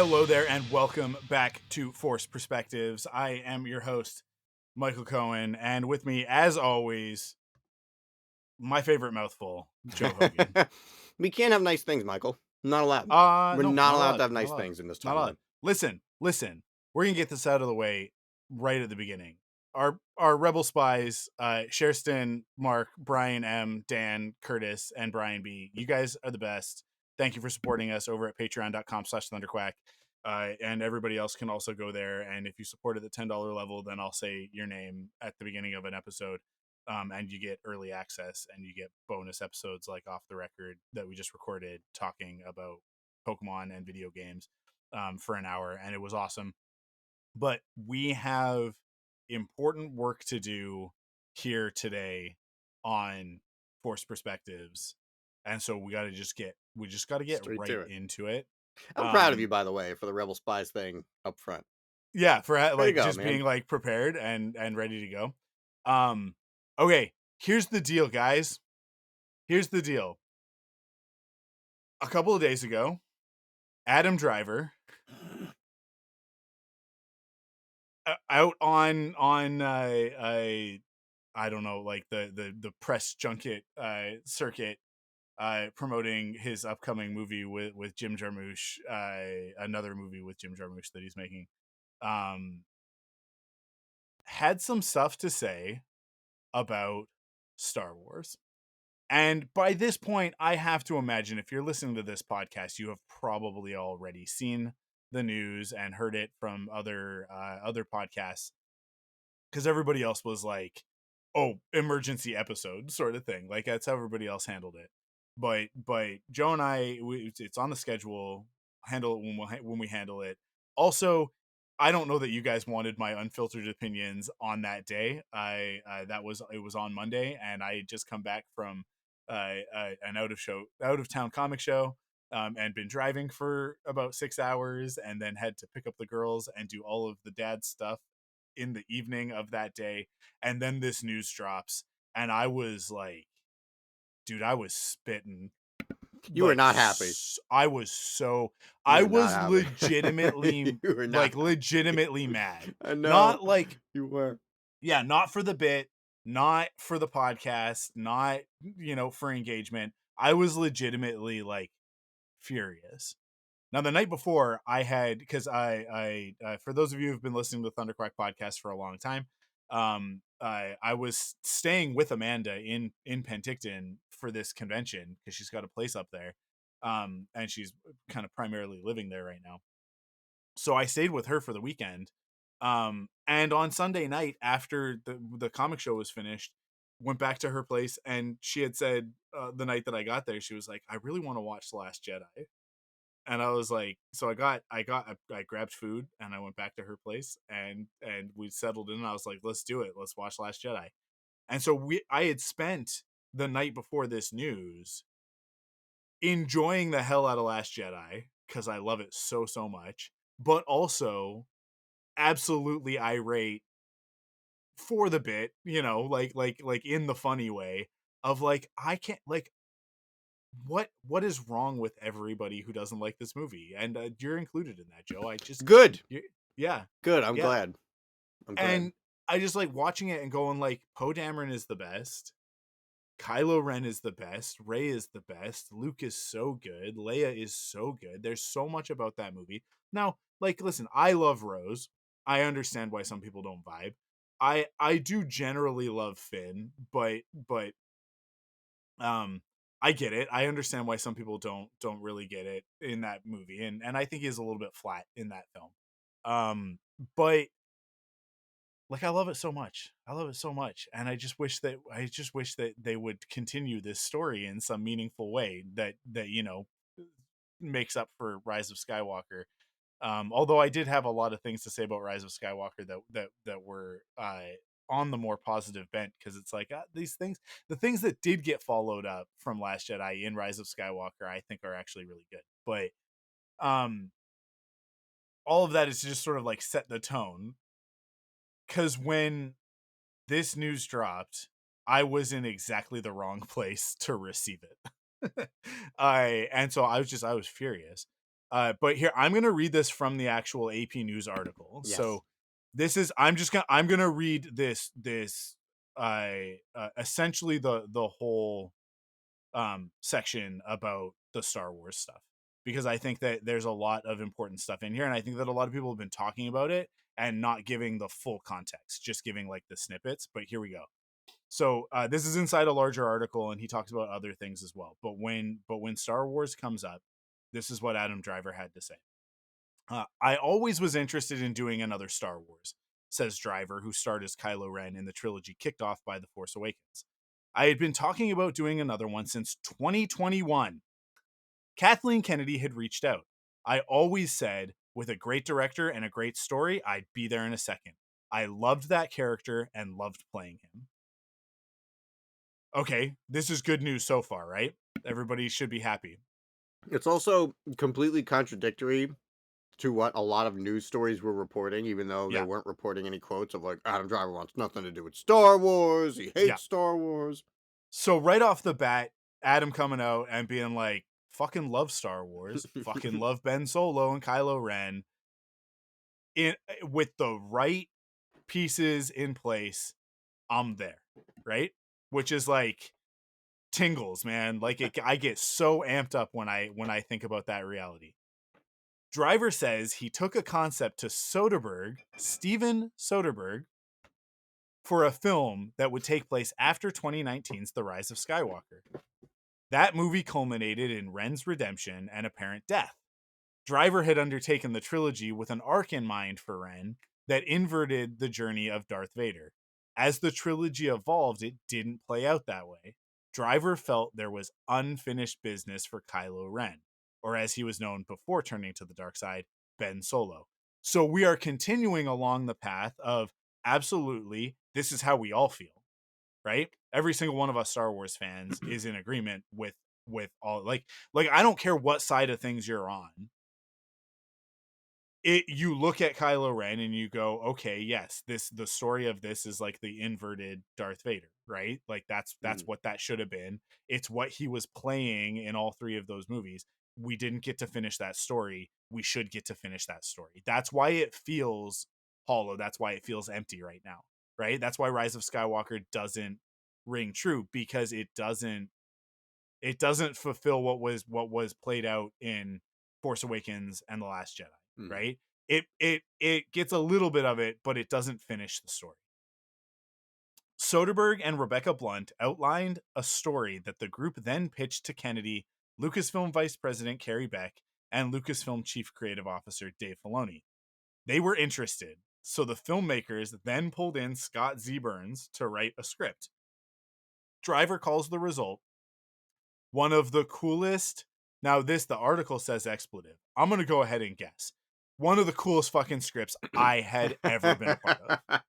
Hello there, and welcome back to Force Perspectives. I am your host, Michael Cohen, and with me, as always, my favorite mouthful, Joe Hogan. We can't have nice things, Michael. Not allowed. We're No, not not allowed to allowed. have Not nice allowed. things in this Not allowed. timeline. Listen. We're gonna get this out of the way right at the beginning. Our rebel spies, Sherston, Mark, Brian M, Dan, Curtis, and Brian B. You guys are the best. Thank you for supporting us over at patreon.com/thunderquack. And everybody else can also go there. And if you support at the $10 level, then I'll say your name at the beginning of an episode. And you get early access and you get bonus episodes like Off the Record that we just recorded talking about Pokemon and video games for an hour. And it was awesome. But we have important work to do here today on Force Perspectives. And so we just got to get Straight right to it. into it. I'm proud of you, by the way, for the Rebel Spies thing up front. Yeah, for Way to like go, just man. being like prepared and ready to go. Okay, here's the deal, guys. Here's the deal. A couple of days ago, Adam Driver out on I don't know, like the press junket circuit promoting his upcoming movie with Jim Jarmusch, another movie with Jim Jarmusch that he's making. Had some stuff to say about Star Wars. And by this point, I have to imagine if you're listening to this podcast, you have probably already seen the news and heard it from other podcasts, because everybody else was like, "Oh, emergency episode," sort of thing. Like that's how everybody else handled it. But Joe and it's on the schedule. Handle it when we handle it. Also, I don't know that you guys wanted my unfiltered opinions on that day. It was on Monday, and I had just come back from an out of town comic show, and been driving for about 6 hours, and then had to pick up the girls and do all of the dad stuff in the evening of that day. And then this news drops, and I was like, dude, I was spitting. You were Like not happy. I was so You I were not was happy. legitimately You were like not. legitimately mad. I know. Not like, You were. yeah, not for the bit, not for the podcast, not, for engagement. I was legitimately like furious. Now, the night before, I had, because for those of you who've been listening to the Thunderquack podcast for a long time, I was staying with Amanda in Penticton for this convention because she's got a place up there, and she's kind of primarily living there right now. So I stayed with her for the weekend, and on Sunday night after the comic show was finished, went back to her place, and she had said the night that I got there, she was like, "I really want to watch The Last Jedi." And I was like, so I grabbed food and I went back to her place, and we settled in, and I was like, let's do it. Let's watch Last Jedi. And so I had spent the night before this news enjoying the hell out of Last Jedi because I love it so much, but also absolutely irate for the bit, like in the funny way of like, I can't, like, what is wrong with everybody who doesn't like this movie? And you're included in that, Joe. Good. Yeah, Good. I'm yeah. glad. I'm glad. And I just like watching it and going like, Poe Dameron is the best, Kylo Ren is the best, Rey is the best, Luke is so good, Leia is so good. There's so much about that movie. Now, like, listen, I love Rose. I understand why some people don't vibe. I do generally love Finn, but I get it. I understand why some people don't really get it in that movie, and I think he's a little bit flat in that film. But like, I love it so much. I love it so much, and I just wish that they would continue this story in some meaningful way that makes up for Rise of Skywalker. Although I did have a lot of things to say about Rise of Skywalker that were on the more positive bent, because it's like, these things, the things that did get followed up from Last Jedi in Rise of Skywalker, I think are actually really good. But all of that is just sort of like set the tone, because when this news dropped, I was in exactly the wrong place to receive it. And so I was furious. But here I'm gonna read this from the actual AP News article. Yes. So this is I'm gonna read this essentially the whole section about the Star Wars stuff, because I think that there's a lot of important stuff in here, and I think that a lot of people have been talking about it and not giving the full context, just giving like the snippets. But here we go. So this is inside a larger article, and he talks about other things as well. But when Star Wars comes up, this is what Adam Driver had to say. I always was interested in doing another Star Wars, says Driver, who starred as Kylo Ren in the trilogy kicked off by The Force Awakens. I had been talking about doing another one since 2021. Kathleen Kennedy had reached out. I always said, with a great director and a great story, I'd be there in a second. I loved that character and loved playing him. Okay, this is good news so far, right? Everybody should be happy. It's also completely contradictory to what a lot of news stories were reporting, even though they Yeah, weren't reporting any quotes of like Adam Driver wants nothing to do with Star Wars. He yeah. hates Star Wars. So right off the bat, Adam coming out and being like, fucking love Star Wars, fucking love Ben Solo and Kylo Ren. With the right pieces in place, I'm there, right? Which is like tingles, man. I get so amped up when I think about that reality. Driver says he took a concept to Soderbergh, Steven Soderbergh, for a film that would take place after 2019's The Rise of Skywalker. That movie culminated in Ren's redemption and apparent death. Driver had undertaken the trilogy with an arc in mind for Ren that inverted the journey of Darth Vader. As the trilogy evolved, it didn't play out that way. Driver felt there was unfinished business for Kylo Ren, or as he was known before turning to the dark side, Ben Solo. So we are continuing along the path of absolutely, this is how we all feel, right? Every single one of us Star Wars fans is in agreement with all, like I don't care what side of things you're on. You look at Kylo Ren and you go, okay, yes, the story of this is like the inverted Darth Vader, right? Like that's Mhm. what that should have been. It's what he was playing in all three of those movies. We didn't get to finish that story. We should get to finish that story. That's why it feels hollow. That's why it feels empty right now, right? That's why Rise of Skywalker doesn't ring true, because it doesn't fulfill what was played out in Force Awakens and The Last Jedi, Mhm. right? It gets a little bit of it, but it doesn't finish the story. Soderbergh and Rebecca Blunt outlined a story that the group then pitched to Kennedy, Lucasfilm Vice President Carrie Beck, and Lucasfilm Chief Creative Officer Dave Filoni. They were interested, so the filmmakers then pulled in Scott Z. Burns to write a script. Driver calls the result one of the coolest. Now, the article says expletive. I'm going to go ahead and guess. One of the coolest fucking scripts I had ever been a part of,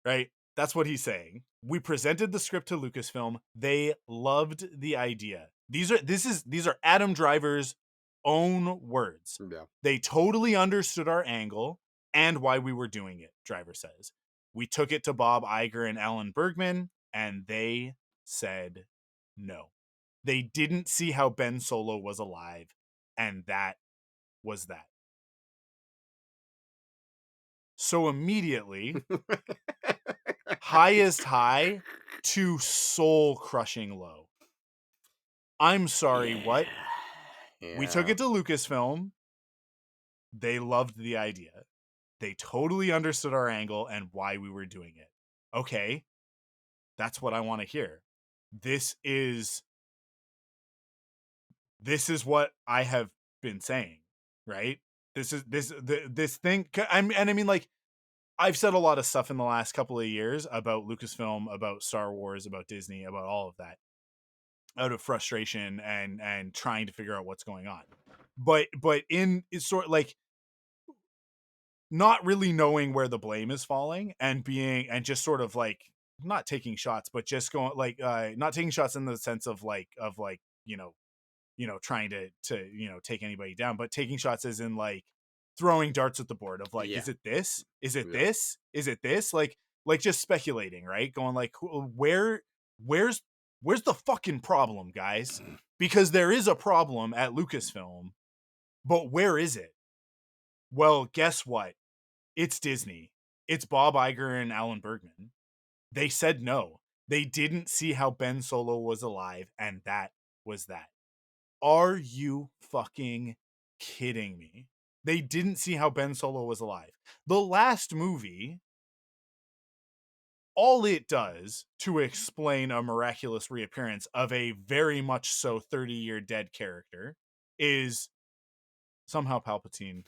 right? That's what he's saying. We presented the script to Lucasfilm. They loved the idea. These are Adam Driver's own words. Yeah. They totally understood our angle and why we were doing it, Driver says. We took it to Bob Iger and Alan Bergman, and they said no. They didn't see how Ben Solo was alive, and that was that. So immediately, highest high to soul crushing low. I'm sorry, Yeah. what? We took Yeah. it to Lucasfilm. They loved the idea. They totally understood our angle and why we were doing it. Okay, that's what I want to hear. This is what I have been saying, right? This thing. I mean, like, I've said a lot of stuff in the last couple of years about Lucasfilm, about Star Wars, about Disney, about all of that, out of frustration and trying to figure out what's going on. But in it's sort of like not really knowing where the blame is falling and just sort of like not taking shots, but just going like not taking shots in the sense of like trying to take anybody down, but taking shots as in like throwing darts at the board of like, Yeah. is it this, is it Yeah. this, is it this, like just speculating, right? Going like, where's where's the fucking problem, guys? Because there is a problem at Lucasfilm, But where is it? Well, guess what? It's Disney. It's Bob Iger and Alan Bergman. They said no. They didn't see how Ben Solo was alive, and that was that. Are you fucking kidding me? They didn't see how Ben Solo was alive. The last movie, all it does to explain a miraculous reappearance of a very much so 30-year dead character is somehow Palpatine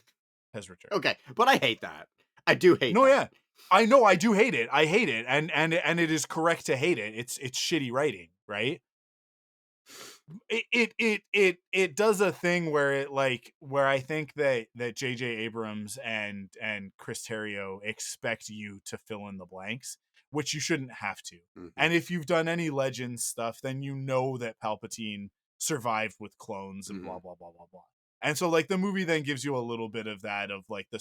has returned. Okay, but I hate that. I do hate No, that. yeah. I know I do hate it. I hate it. And it is correct to hate it. It's shitty writing, right? It does a thing where it like where I think that JJ Abrams and Chris Terrio expect you to fill in the blanks, which you shouldn't have to. Mhm, And if you've done any Legends stuff, then you know that Palpatine survived with clones and blah mhm, blah blah blah blah. And so like the movie then gives you a little bit of that of like the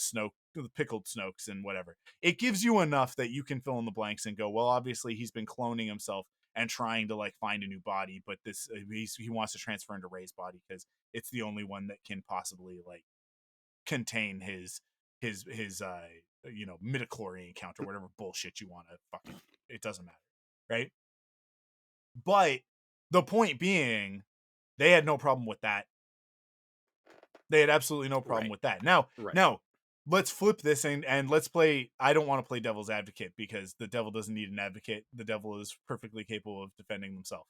pickled Snokes and whatever. It gives you enough that you can fill in the blanks and go, well, obviously he's been cloning himself and trying to like find a new body, but he wants to transfer into Rey's body because it's the only one that can possibly like contain his midichlorian count or whatever bullshit you want to fucking. It doesn't matter, right? But the point being, they had no problem with that. They had absolutely no problem right, with that. Now, right. now let's flip this and let's play. I don't want to play devil's advocate because the devil doesn't need an advocate. The devil is perfectly capable of defending himself.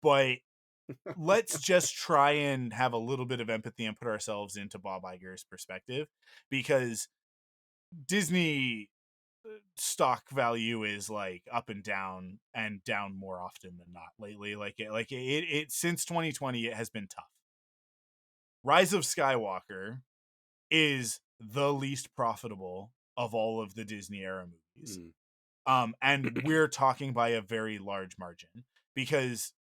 But let's just try and have a little bit of empathy and put ourselves into Bob Iger's perspective because Disney stock value is like up and down more often than not lately. It since 2020 it has been tough. Rise of Skywalker is the least profitable of all of the Disney era movies. Mm, And we're talking by a very large margin because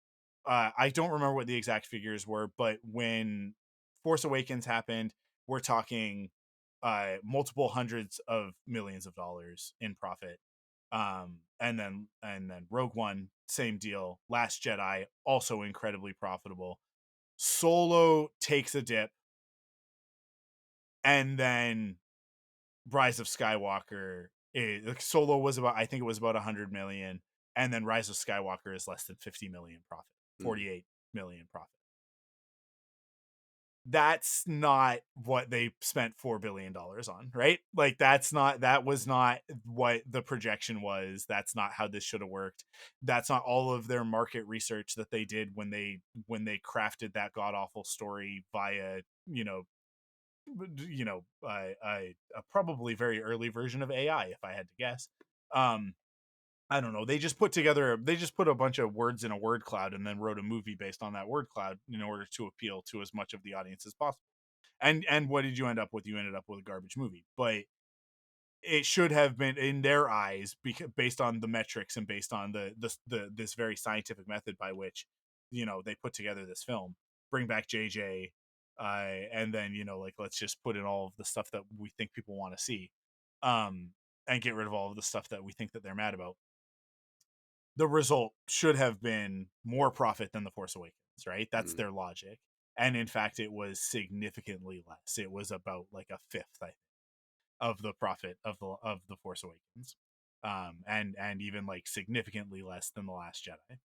I don't remember what the exact figures were, but when Force Awakens happened, we're talking multiple hundreds of millions of dollars in profit. And then Rogue One, same deal. Last Jedi, also incredibly profitable. Solo takes a dip, and then Rise of Skywalker. Like Solo was about, I think it was about 100 million, and then Rise of Skywalker is less than 50 million profit, mm, 48 million profit. That's not what they spent $4 billion on, right? Like that was not what the projection was. That's not how this should have worked. That's not all of their market research that they did when they crafted that god awful story via a probably very early version of AI, if I had to guess. Um, I don't know. They just put a bunch of words in a word cloud and then wrote a movie based on that word cloud in order to appeal to as much of the audience as possible. And what did you end up with? You ended up with a garbage movie. But it should have been in their eyes based on the metrics and based on the this very scientific method by which they put together this film. Bring back JJ, and then like let's just put in all of the stuff that we think people want to see, um, and get rid of all of the stuff that we think that they're mad about. The result should have been more profit than the Force Awakens, right? That's mm. their logic. And in fact, it was significantly less. It was about like a fifth, I think, of the profit of the Force Awakens, and even like significantly less than the Last Jedi.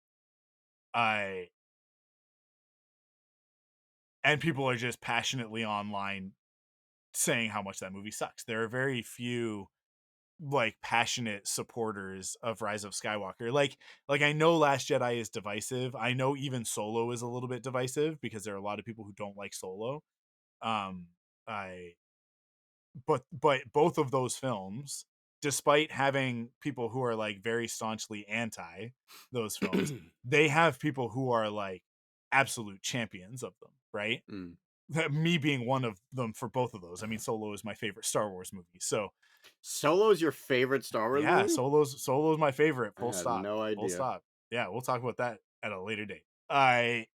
I and people are just passionately online saying how much that movie sucks. There are very few like passionate supporters of Rise of Skywalker. Like I know Last Jedi is divisive. I know even Solo is a little bit divisive because there are a lot of people who don't like Solo. Um, I but both of those films, despite having people who are like very staunchly anti those films, they have people who are like absolute champions of them, right? Mm. Me being one of them for both of those. I mean, Solo is my favorite Star Wars movie, so Solo is your favorite Star Wars yeah, movie? Solo's my favorite. I Full had stop. no Full idea. stop. Yeah, we'll talk about that at a later date. I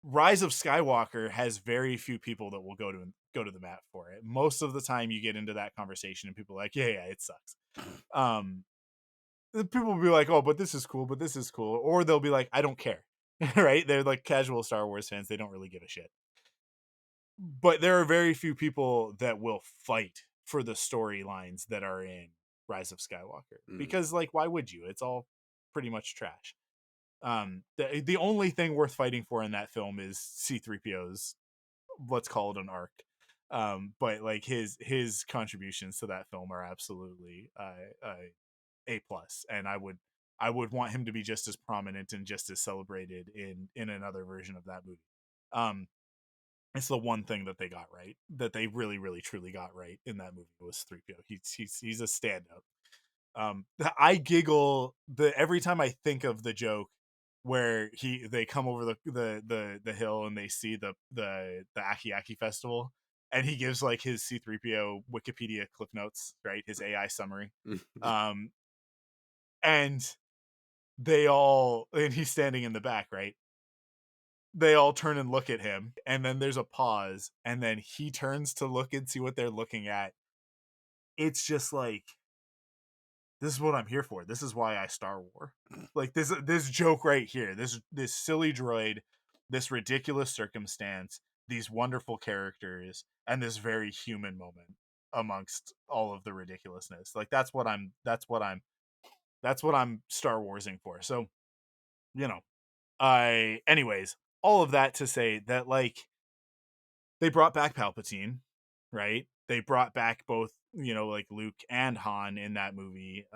Rise of Skywalker has very few people that will go to the mat for it. Most of the time, you get into that conversation, and people are like, yeah, it sucks. Um, people will be like, oh, but this is cool, but this is cool, or they'll be like, I don't care, right? They're like casual Star Wars fans. They don't really give a shit. but there are very few people that will fight for the storylines that are in Rise of Skywalker, Mm. because like why would you? It's all pretty much trash. The only thing worth fighting for in that film is C3PO's, let's call it an arc. But like his contributions to that film are absolutely a plus, and I would want him to be just as prominent and just as celebrated in another version of that movie. Um, it's the one thing that they got right, that they really, really, truly got right in that movie, was 3PO. He's a standout. I giggle every time I think of the joke where they come over the hill and they see the Aki Aki festival, and he gives like his C3PO Wikipedia clip notes, right? His AI summary. Um, and and he's standing in the back, right? They all turn and look at him, and then there's a pause, and then he turns to look and see what they're looking at. It's just like, this is what I'm here for. This is why I Star War. Like this joke right here. This silly droid, this ridiculous circumstance, these wonderful characters, and this very human moment amongst all of the ridiculousness. Like that's what I'm Star Warsing for. So, you know, I anyways, all of that to say that like they brought back Palpatine, right? They brought back both, like Luke and Han in that movie,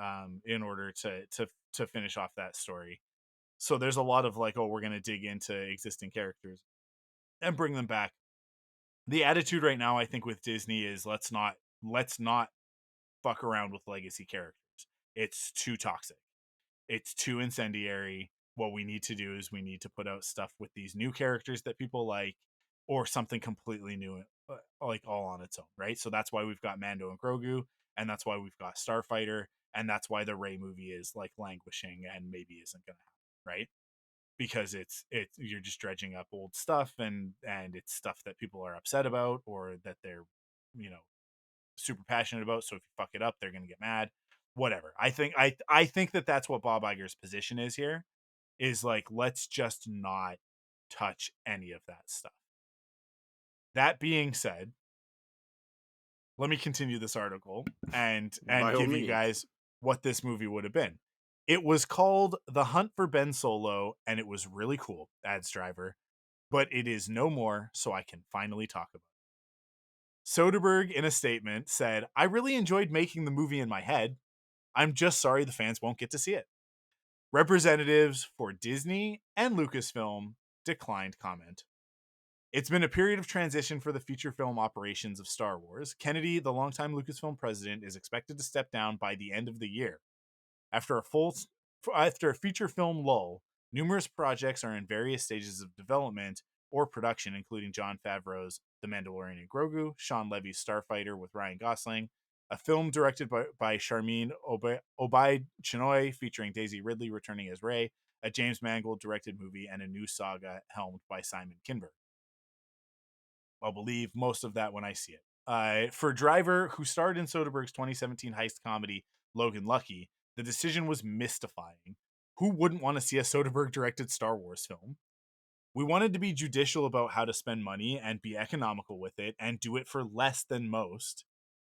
in order to finish off that story. So there's a lot of like, oh, we're gonna dig into existing characters and bring them back. The attitude right now, I think, with Disney is let's not fuck around with legacy characters. It's too toxic. It's too incendiary. What we need to do is we need to put out stuff with these new characters that people like, or something completely new, like all on its own, right? So that's why we've got Mando and Grogu, and that's why we've got Starfighter, and that's why the Rey movie is like languishing and maybe isn't going to happen, right? Because it's you're just dredging up old stuff, and it's stuff that people are upset about, or that they're, you know super passionate about. So if you fuck it up, they're gonna get mad. Whatever. I think that that's what Bob Iger's position is here. Is like, let's just not touch any of that stuff. That being said, let me continue this article and By all give you means. guys what this movie would have been. It was called The Hunt for Ben Solo, and it was really cool, adds driver, but it is no more, so I can finally talk about it. Soderbergh, in a statement, said, I really enjoyed making the movie in my head. I'm just sorry the fans won't get to see it. Representatives for Disney and Lucasfilm declined comment. It's been a period of transition for the feature film operations of Star Wars. Kennedy, the longtime Lucasfilm president, is expected to step down by the end of the year. After a feature film lull, numerous projects are in various stages of development or production, including Jon Favreau's The Mandalorian and Grogu, Sean Levy's Starfighter with Ryan Gosling, a film directed by Charmin Obaid Chinoy featuring Daisy Ridley returning as Rey, a James Mangold directed movie, and a new saga helmed by Simon Kinberg. I'll believe most of that when I see it. For Driver, who starred in Soderbergh's 2017 heist comedy Logan Lucky, the decision was mystifying. Who wouldn't want to see a Soderbergh directed Star Wars film? We wanted to be judicial about how to spend money and be economical with it and do it for less than most,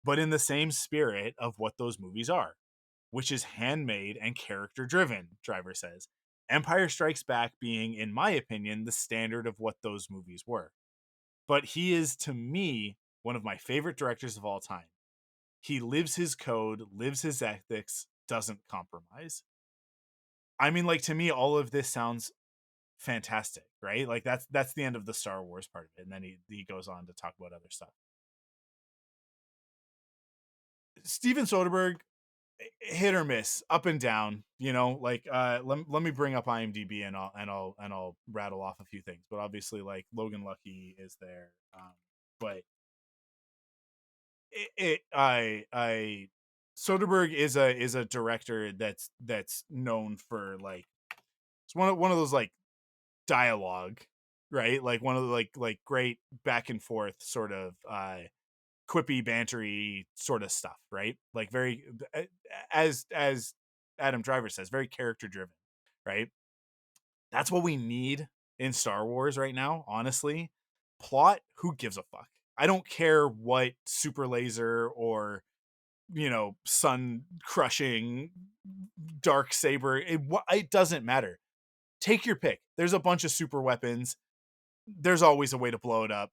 but in the same spirit of what those movies are, which is handmade and character driven, Driver says. Empire Strikes Back being, in my opinion, the standard of what those movies were. But he is, to me, one of my favorite directors of all time. He lives his code, lives his ethics, doesn't compromise. I mean, like, to me, all of this sounds fantastic, right? Like that's the end of the Star Wars part of it, and then he goes on to talk about other stuff. Steven Soderbergh, hit or miss, up and down. Like, let me bring up IMDb, and I'll rattle off a few things. But obviously, like, Logan Lucky is there, but I Soderbergh is a director that's known for, like, it's one of those, like, dialogue, right? Like one of the, like great back and forth sort of quippy bantery sort of stuff, right? Like, very, as Adam Driver says, very character driven, right? That's what we need in Star Wars right now, honestly. Plot, who gives a fuck? I don't care what super laser or, sun crushing dark saber. It doesn't matter. Take your pick. There's a bunch of super weapons. There's always a way to blow it up.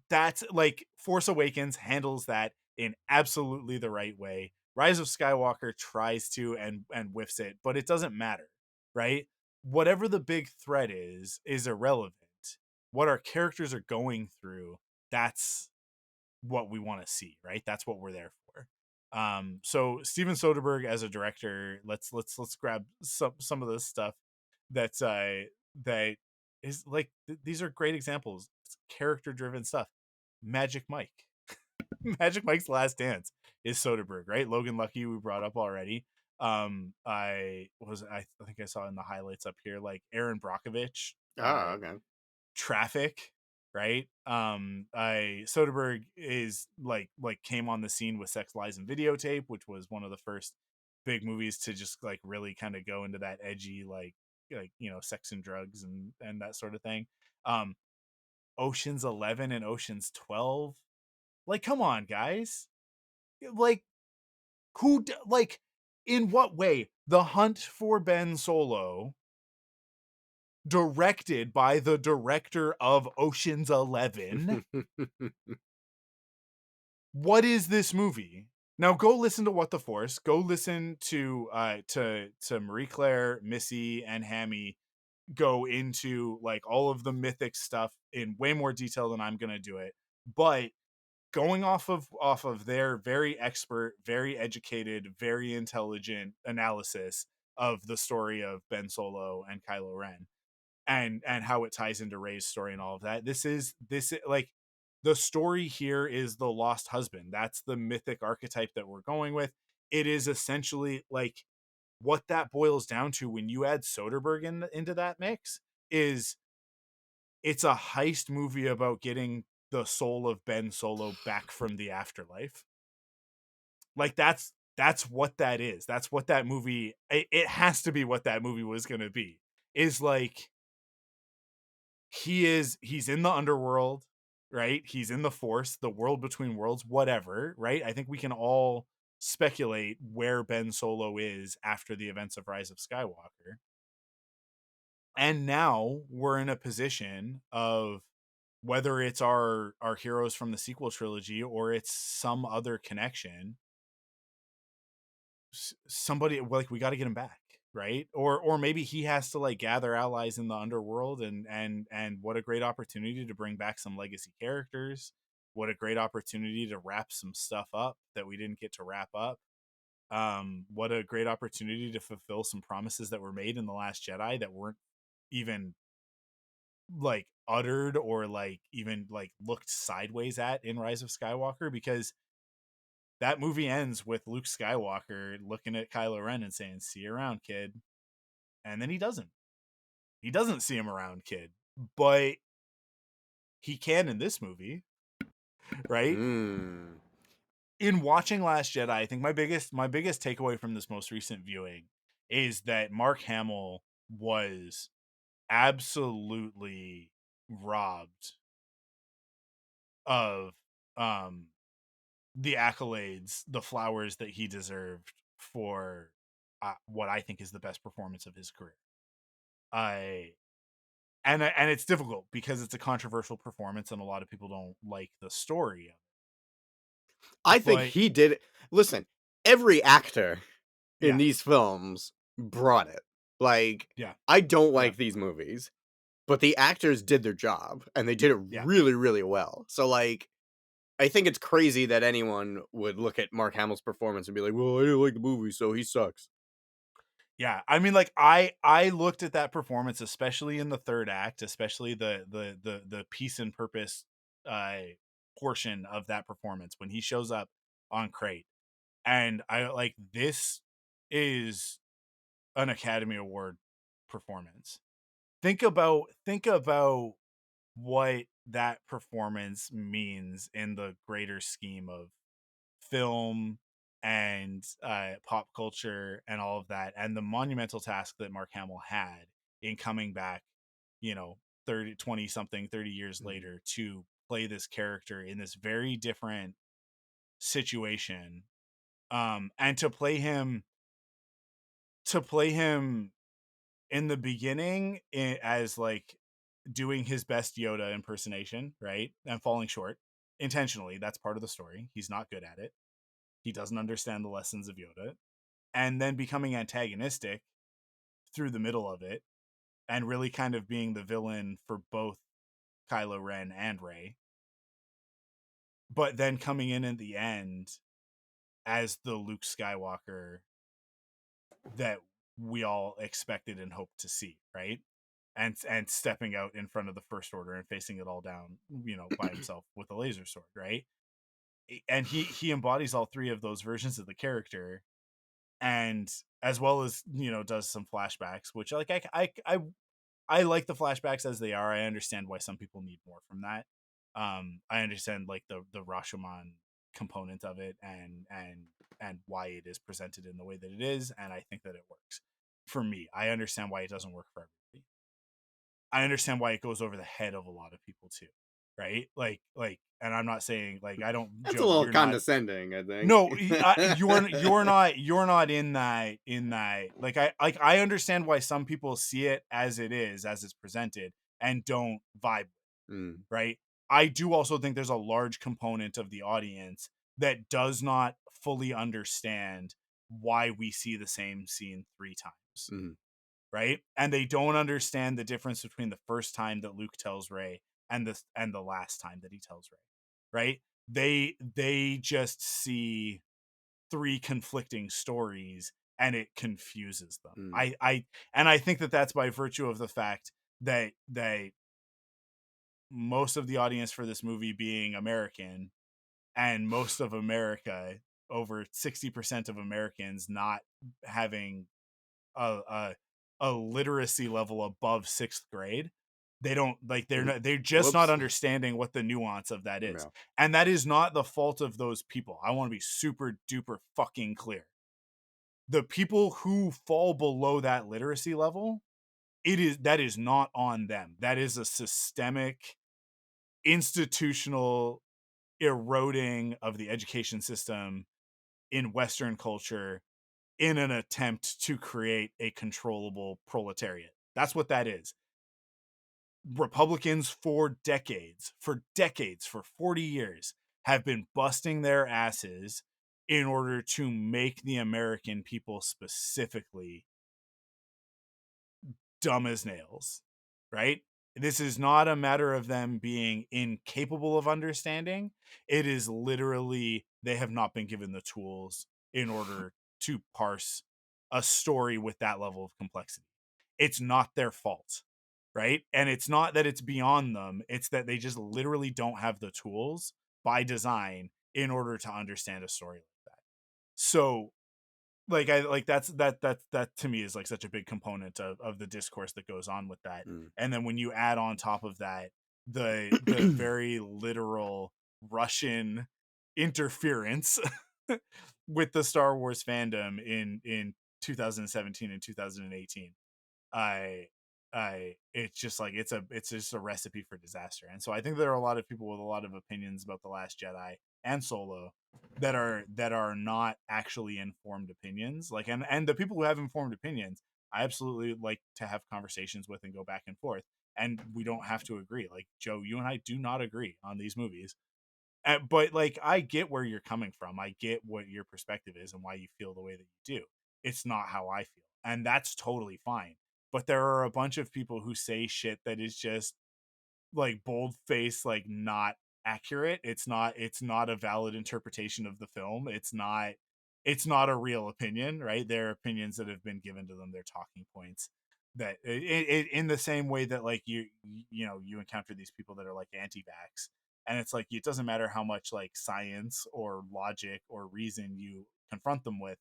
That's like Force Awakens handles that in absolutely the right way. Rise of Skywalker tries to and whiffs it, but it doesn't matter, right? Whatever the big threat is irrelevant. What our characters are going through, that's what we want to see, right? That's what we're there for. So Steven Soderbergh as a director, let's grab some of this stuff that's that is like these are great examples. It's character driven stuff. Magic Mike. Magic Mike's Last Dance is Soderbergh, right? Logan Lucky we brought up already. I think I saw in the highlights up here like Aaron Brockovich, Oh, okay. Traffic, right? I Soderbergh is like came on the scene with Sex, Lies, and Videotape, which was one of the first big movies to just like really kind of go into that edgy sex and drugs and that sort of thing. Um, Ocean's 11 and Ocean's 12. Like, come on, guys. Like, like in what way? The Hunt for Ben Solo, directed by the director of Ocean's 11. What is this movie? Now go listen to What the Force. Go listen to Marie Claire, Missy, and Hammy go into like all of the mythic stuff in way more detail than I'm gonna do it. But going off of their very expert, very educated, very intelligent analysis of the story of Ben Solo and Kylo Ren, and how it ties into Rey's story and all of that. This is like the story here is the lost husband. That's the mythic archetype that we're going with. It is essentially like what that boils down to when you add Soderbergh into that mix is it's a heist movie about getting the soul of Ben Solo back from the afterlife. Like that's what that is. That's what that movie it has to be what that movie was going to be. Is like he's in the underworld, right? He's in the Force, the world between worlds, whatever, right? I think we can all speculate where Ben Solo is after the events of Rise of Skywalker. And now we're in a position of whether it's our heroes from the sequel trilogy or it's some other connection, somebody like we got to get him back, right? Or maybe he has to like gather allies in the underworld, and what a great opportunity to bring back some legacy characters. What a great opportunity to wrap some stuff up that we didn't get to wrap up. What a great opportunity to fulfill some promises that were made in the Last Jedi that weren't even like uttered or like even like looked sideways at in Rise of Skywalker, because that movie ends with Luke Skywalker looking at Kylo Ren and saying, "See you around, kid." And then he doesn't. He doesn't see him around, kid. But he can in this movie, right? Mm. In watching Last Jedi, I think my biggest takeaway from this most recent viewing is that Mark Hamill was absolutely robbed of um the accolades, the flowers that he deserved for what I think is the best performance of his career. I and it's difficult because it's a controversial performance and a lot of people don't like the story of I it. think But he did it. Listen, every actor in yeah, these films brought it. Like, yeah, I don't yeah, like these movies, but the actors did their job and they did it yeah, really, really well. So, like, I think it's crazy that anyone would look at Mark Hamill's performance and be like, "Well, I didn't like the movie, so he sucks." yeah. I mean, like I looked at that performance, especially in the third act, especially the peace and purpose uh portion of that performance when he shows up on Crate, and I like this is an Academy Award performance. Think about what that performance means in the greater scheme of film and pop culture and all of that, and the monumental task that Mark Hamill had in coming back, you know, 20 something 30 years Mhm. later to play this character in this very different situation, and to play him in the beginning as like doing his best Yoda impersonation, right? And falling short intentionally. That's part of the story. He's not good at it. He doesn't understand the lessons of Yoda. And then becoming antagonistic through the middle of it and really kind of being the villain for both Kylo Ren and Rey. But then coming in at the end as the Luke Skywalker that we all expected and hoped to see, right? And stepping out in front of the First Order and facing it all down, by himself with a laser sword, right? And he embodies all three of those versions of the character, and as well as does some flashbacks, which like I like the flashbacks as they are. I understand why some people need more from that. I understand like the Rashomon component of it, and why it is presented in the way that it is, and I think that it works for me. I understand why it doesn't work for everybody. I understand why it goes over the head of a lot of people too, right? And I'm not saying like I don't, That's a Joe. little You're not. condescending, I think. No, you're not in that. Like I understand why some people see it as it is, as it's presented, and don't vibe, Mm, right? I do also think there's a large component of the audience that does not fully understand why we see the same scene three times, mhm, right? And they don't understand the difference between the first time that Luke tells Rey and the last time that he tells Rey, right? They just see three conflicting stories and it confuses them. mm, I think that that's by virtue of the fact that most of the audience for this movie being American, and most of America, over 60% of Americans, not having a, a a literacy level above sixth grade. They don't like mm. they're just not Whoops. understanding what the nuance of that is. Yeah. And that is not the fault of those people. I want to be super duper fucking clear. The people who fall below that literacy level, that is not on them. That is a systemic institutional eroding of the education system in Western culture in an attempt to create a controllable proletariat. That's what that is. Republicans for 40 years, have been busting their asses in order to make the American people specifically dumb as nails, right? This is not a matter of them being incapable of understanding. It is literally they have not been given the tools in order to parse a story with that level of complexity. It's not their fault, right? And it's not that it's beyond them, it's that they just literally don't have the tools by design in order to understand a story like that. So like I like that to me is like such a big component of the discourse that goes on with that. Mm. And then when you add on top of that the very literal Russian interference with the Star Wars fandom in 2017 and 2018, I it's just like it's just a recipe for disaster. And so I think there are a lot of people with a lot of opinions about The Last Jedi and Solo that are not actually informed opinions. Like and the people who have informed opinions, I absolutely like to have conversations with and go back and forth. And we don't have to agree. Like Joe, you and I do not agree on these movies. But like I get where you're coming from. I get what your perspective is and why you feel the way that you do. It's not how I feel, and that's totally fine. But there are a bunch of people who say shit that is just like bold face, like not accurate. It's not a valid interpretation of the film. It's not a real opinion, right? They're opinions that have been given to them. They're talking points that in the same way that like you encounter these people that are like anti-vax, and it's like it doesn't matter how much like science or logic or reason you confront them with,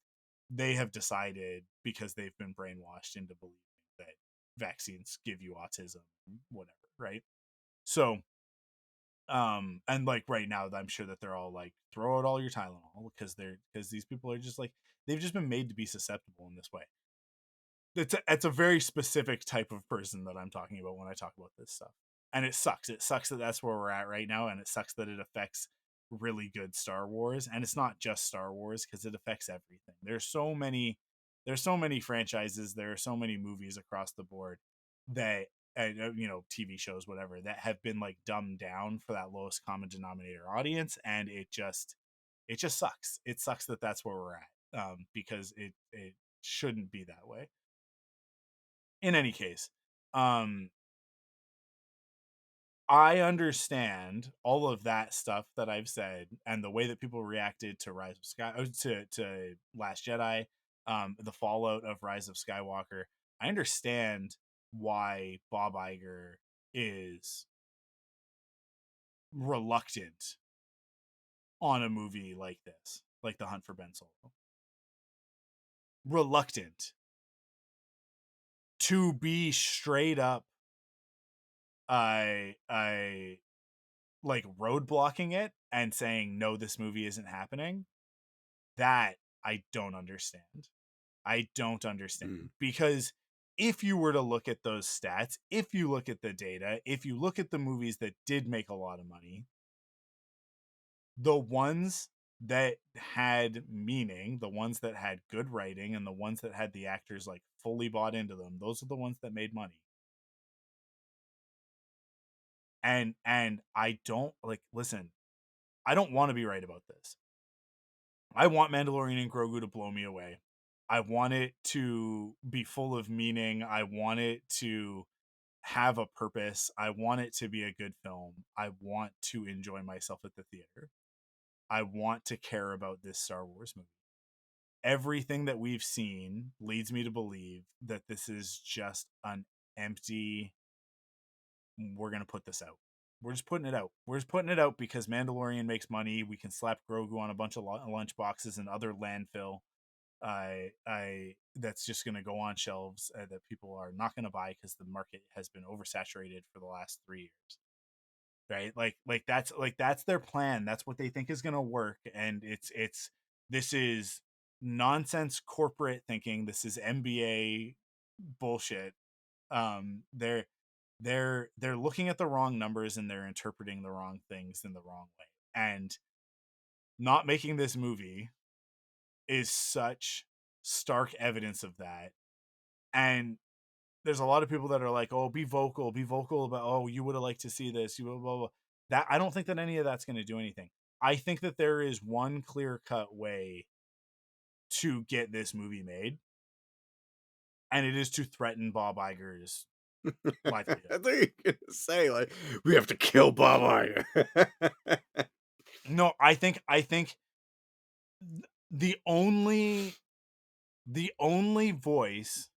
they have decided because they've been brainwashed into believing that vaccines give you autism, whatever, right? So and like right now I'm sure that they're all like throw out all your Tylenol because these people are just like they've just been made to be susceptible in this way. it's a very specific type of person that I'm talking about when I talk about this stuff. And it sucks. It sucks that that's where we're at right now, and it sucks that it affects really good Star Wars. And it's not just Star Wars because it affects everything. There's so many franchises. There are so many movies across the board that TV shows, whatever, that have been like dumbed down for that lowest common denominator audience, and it just sucks. It sucks that that's where we're at, because it shouldn't be that way. In any case, um, I understand all of that stuff that I've said and the way that people reacted to Rise of Sky to Last Jedi, the fallout of Rise of Skywalker. I understand why Bob Iger is reluctant on a movie like this, like The Hunt for Ben Solo. Reluctant to be straight up I like roadblocking it and saying no, this movie isn't happening. That I don't understand. I don't understand Mm. because if you were to look at those stats, if you look at the data, if you look at the movies that did make a lot of money, the ones that had meaning, the ones that had good writing, and the ones that had the actors like fully bought into them, those are the ones that made money. And I don't like listen, I don't want to be right about this. I want Mandalorian and Grogu to blow me away. I want it to be full of meaning. I want it to have a purpose. I want it to be a good film. I want to enjoy myself at the theater. I want to care about this Star Wars movie. Everything that we've seen leads me to believe that this is just an empty, we're going to put this out. We're just putting it out. We're just putting it out because Mandalorian makes money. We can slap Grogu on a bunch of lunch boxes and other landfill. I that's just going to go on shelves that people are not going to buy because the market has been oversaturated for the last 3 years. Right? That's their plan. That's what they think is going to work, and it's this is nonsense corporate thinking. This is MBA bullshit. They're they're looking at the wrong numbers and they're interpreting the wrong things in the wrong way. And not making this movie is such stark evidence of that. And there's a lot of people that are like, "Oh, be vocal about. Oh, you would have liked to see this." You blah, blah, blah. That I don't think that any of that's going to do anything. I think that there is one clear cut way to get this movie made, and it is to threaten Bob Iger's livelihood. I think you're gonna say like we have to kill Bob Iger. No, I think the only the only voice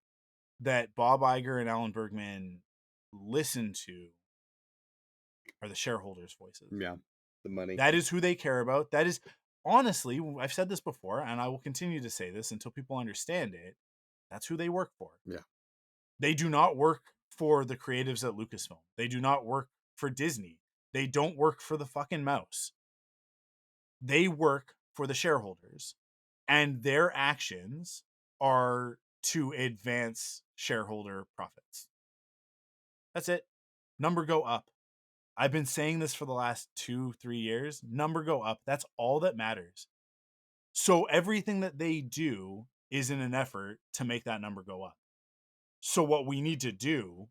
that Bob Iger and Alan Bergman listen to are the shareholders' voices. Yeah, the money. That is who they care about. That is honestly, I've said this before, and I will continue to say this until people understand it. That's who they work for. Yeah, They do not work for the creatives at Lucasfilm. They do not work for Disney. They don't work for the fucking mouse. They work for the shareholders. And their actions are to advance shareholder profits. That's it. Number go up. I've been saying this for the last 2-3 years. Number go up. That's all that matters. So everything that they do is in an effort to make that number go up. So what we need to do,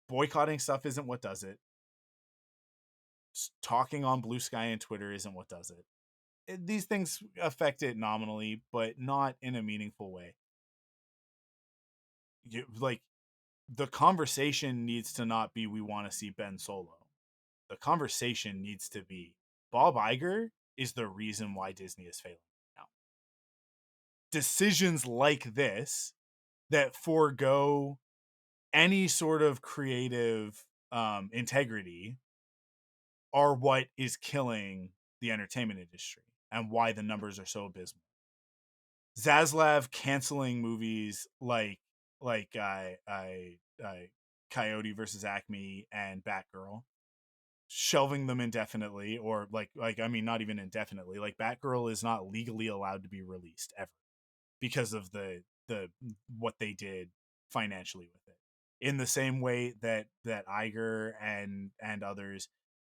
boycotting stuff isn't what does it. Talking on Blue Sky and Twitter isn't what does it. These things affect it nominally, but not in a meaningful way. Like the conversation needs to not be we want to see Ben Solo. The conversation needs to be Bob Iger is the reason why Disney is failing now. Decisions like this that forego any sort of creative integrity are what is killing the entertainment industry and why the numbers are so abysmal. Zaslav canceling movies like Coyote versus Acme and Batgirl, shelving them indefinitely, or like I mean not even indefinitely. Like Batgirl is not legally allowed to be released ever because of the the what they did financially with it. In the same way that Iger and others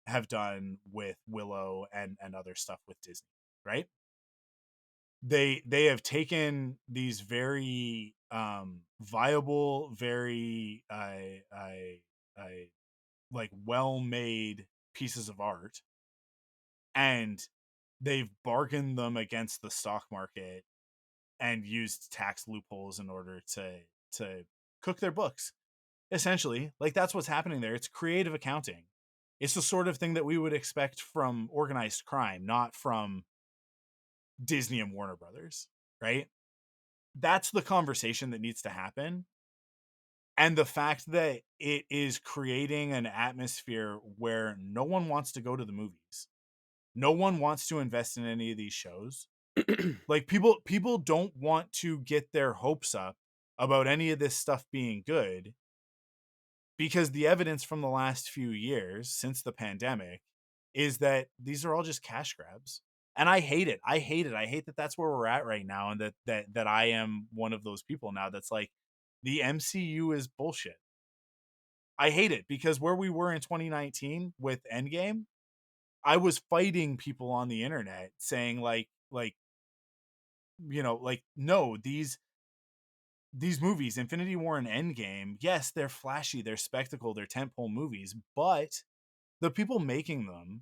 have done with Willow and other stuff with Disney, right? They have taken these very viable, very like well made pieces of art, and they've bargained them against the stock market and used tax loopholes in order to cook their books. Essentially, like that's what's happening there. It's creative accounting. It's the sort of thing that we would expect from organized crime, not from Disney and Warner Brothers, right? That's the conversation that needs to happen. And the fact that it is creating an atmosphere where no one wants to go to the movies. No one wants to invest in any of these shows. Like people don't want to get their hopes up about any of this stuff being good because the evidence from the last few years since the pandemic is that these are all just cash grabs. And I hate it. I hate it. I hate that that's where we're at right now, and that I am one of those people now that's like the MCU is bullshit. I hate it because where we were in 2019 with Endgame, I was fighting people on the internet saying like like no, these movies, Infinity War and Endgame, yes, they're flashy, they're spectacle, they're tentpole movies, but the people making them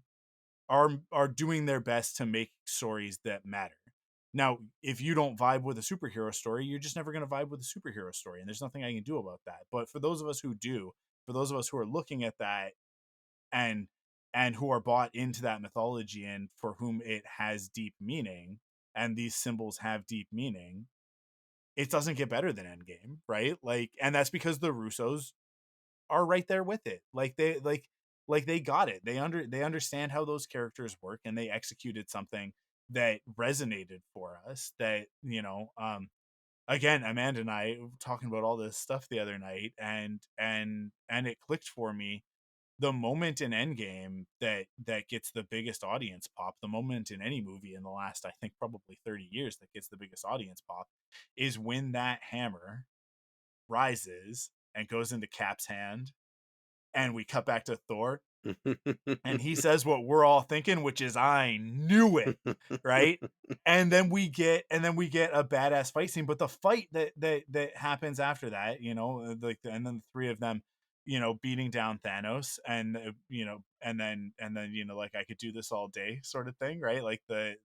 are doing their best to make stories that matter. Now, if you don't vibe with a superhero story, you're just never going to vibe with a superhero story, and there's nothing I can do about that. But for those of us who do, for those of us who are looking at that and who are bought into that mythology and for whom it has deep meaning and these symbols have deep meaning, it doesn't get better than Endgame, right? Like, and that's because the Russos are right there with it. Like they got it. They understand how those characters work, and they executed something that resonated for us. That again, Amanda and I were talking about all this stuff the other night, and it clicked for me. The moment in Endgame that gets the biggest audience pop, the moment in any movie in the last, I think, probably 30 years that gets the biggest audience pop, is when that hammer rises and goes into Cap's hand, and we cut back to Thor, and he says what we're all thinking, which is "I knew it," right? And then we get a badass fight scene, but the fight that happens after that, and then the three of them, beating down Thanos, and and then like I could do this all day, sort of thing, right? Like the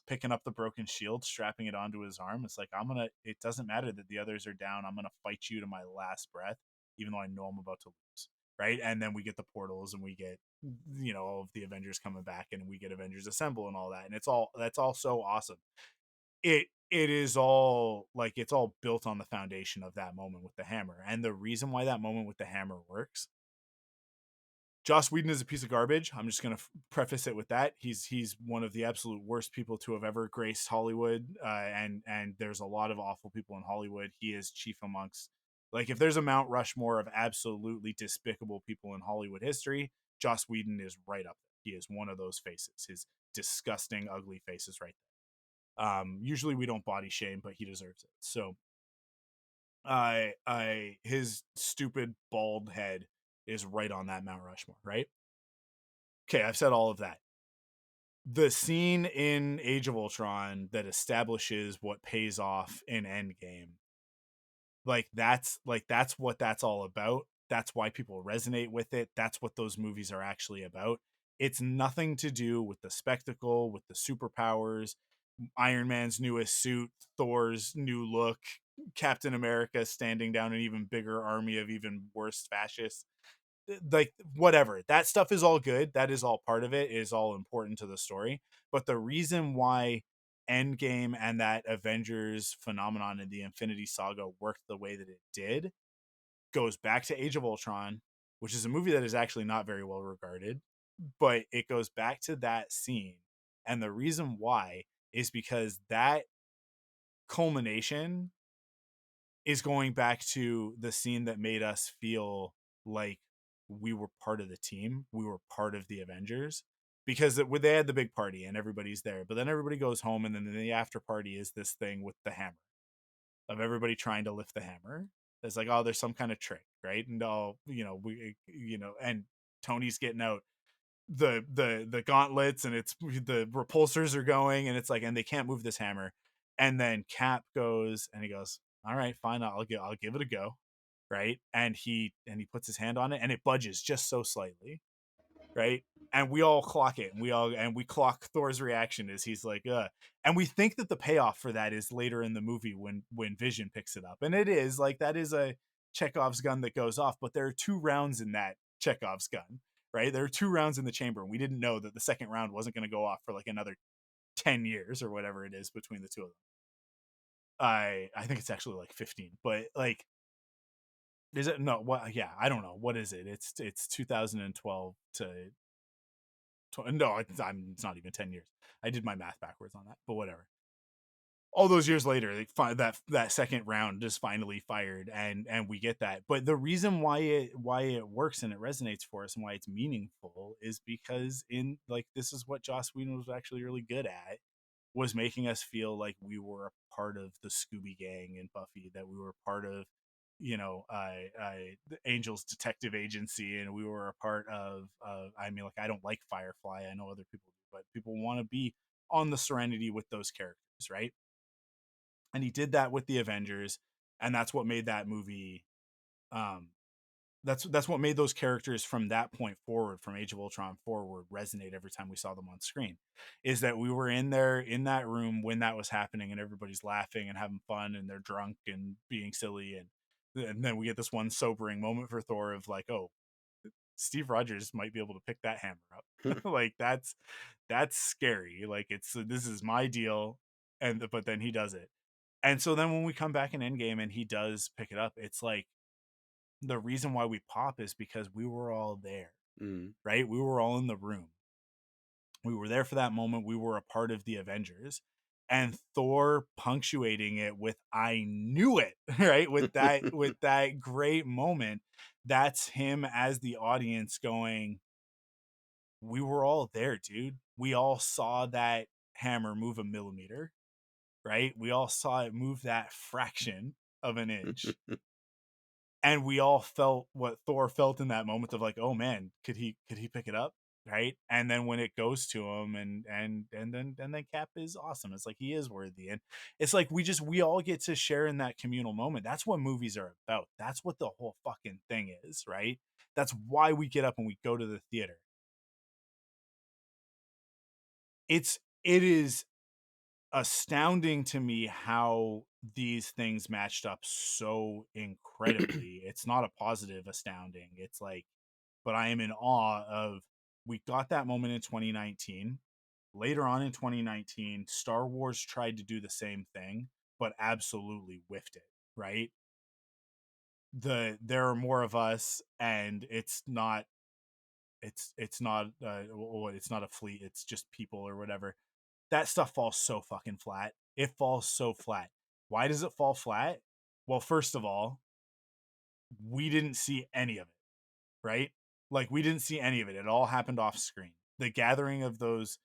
picking up the broken shield, strapping it onto his arm. It's like, it doesn't matter that the others are down. I'm going to fight you to my last breath, even though I know I'm about to lose. Right. And then we get the portals and we get, all of the Avengers coming back, and we get Avengers Assemble and all that. And that's all so awesome. It is all like, it's all built on the foundation of that moment with the hammer. And the reason why that moment with the hammer works, Joss Whedon is a piece of garbage. I'm just going to preface it with that. He's one of the absolute worst people to have ever graced Hollywood, and there's a lot of awful people in Hollywood. He is chief amongst, like, if there's a Mount Rushmore of absolutely despicable people in Hollywood history, Joss Whedon is right up there. He is one of those faces. His disgusting, ugly faces right there. Usually we don't body shame, but he deserves it. So, I his stupid bald head is right on that Mount Rushmore, right? Okay, I've said all of that. The scene in Age of Ultron that establishes what pays off in Endgame, like that's what that's all about. That's why people resonate with it. That's what those movies are actually about. It's nothing to do with the spectacle, with the superpowers, Iron Man's newest suit, Thor's new look, Captain America standing down an even bigger army of even worse fascists. Like, whatever, that stuff is all good, that is all part of it is all important to the story, but the reason why Endgame and that Avengers phenomenon in the Infinity Saga worked the way that it did goes back to Age of Ultron, which is a movie that is actually not very well regarded, but it goes back to that scene. And the reason why is because that culmination is going back to the scene that made us feel like we were part of the team, we were part of the Avengers, because they had the big party and everybody's there, but then everybody goes home, and then the after party is this thing with the hammer. of everybody trying to lift the hammer. It's like, oh, there's some kind of trick, right? And all, and Tony's getting out the gauntlets, and it's the repulsors are going, and it's like, and they can't move this hammer. And then Cap goes and he goes, all right, fine, I'll give it a go, right? And he puts his hand on it, and it budges just so slightly, right? And we all clock it, and we clock Thor's reaction as he's like, and we think that the payoff for that is later in the movie when Vision picks it up, and it is like, that is a Chekhov's gun that goes off, but there are 2 rounds in that Chekhov's gun, right? There are 2 rounds in the chamber, and we didn't know that the second round wasn't going to go off for like another 10 years or whatever it is between the two of them. I think it's actually like 15, but like, is it, no, what, yeah, I don't know, what is it, it's 2012 to no, it's not even 10 years. I did my math backwards on that, but whatever. All those years later, they find that second round just finally fired, and we get that. But the reason why it works and it resonates for us and why it's meaningful is because, in like, this is what Joss Whedon was actually really good at, was making us feel like we were a part of the Scooby Gang and Buffy, that we were part of, the Angels Detective Agency, and we were a part of. I mean, like, I don't like Firefly. I know other people do, but people want to be on the Serenity with those characters, right? And he did that with the Avengers, and that's what made that movie. Um, that's what made those characters from that point forward, from Age of Ultron forward, resonate every time we saw them on screen. Is that we were in there in that room when that was happening, and everybody's laughing and having fun, and they're drunk and being silly, and then we get this one sobering moment for Thor of like, oh, Steve Rogers might be able to pick that hammer up. Like, that's scary. Like, this is my deal, and but then he does it. And so then when we come back in Endgame and he does pick it up, it's like, the reason why we pop is because we were all there, Mm. right? We were all in the room. We were there for that moment. We were a part of the Avengers. And Thor punctuating it with "I knew it," right? With that great moment, that's him as the audience going, "We were all there, dude. We all saw that hammer move a millimeter, right? We all saw it move that fraction of an inch, and we all felt what Thor felt in that moment of like, oh man, could he pick it up, right? And then when it goes to him, and then Cap is awesome. It's like, he is worthy, and it's like, we all get to share in that communal moment. That's what movies are about. That's what the whole fucking thing is, right? That's why we get up and we go to the theater. It is astounding to me how these things matched up so incredibly. It's not a positive astounding. It's like, but I am in awe of, we got that moment in 2019. Later on in 2019, Star Wars tried to do the same thing, but absolutely whiffed it, right? There are more of us, and it's not a fleet, it's just people or whatever. That stuff falls so fucking flat. It falls so flat. Why does it fall flat? Well, first of all, we didn't see any of it, right? Like, we didn't see any of it. It all happened off screen. The gathering of those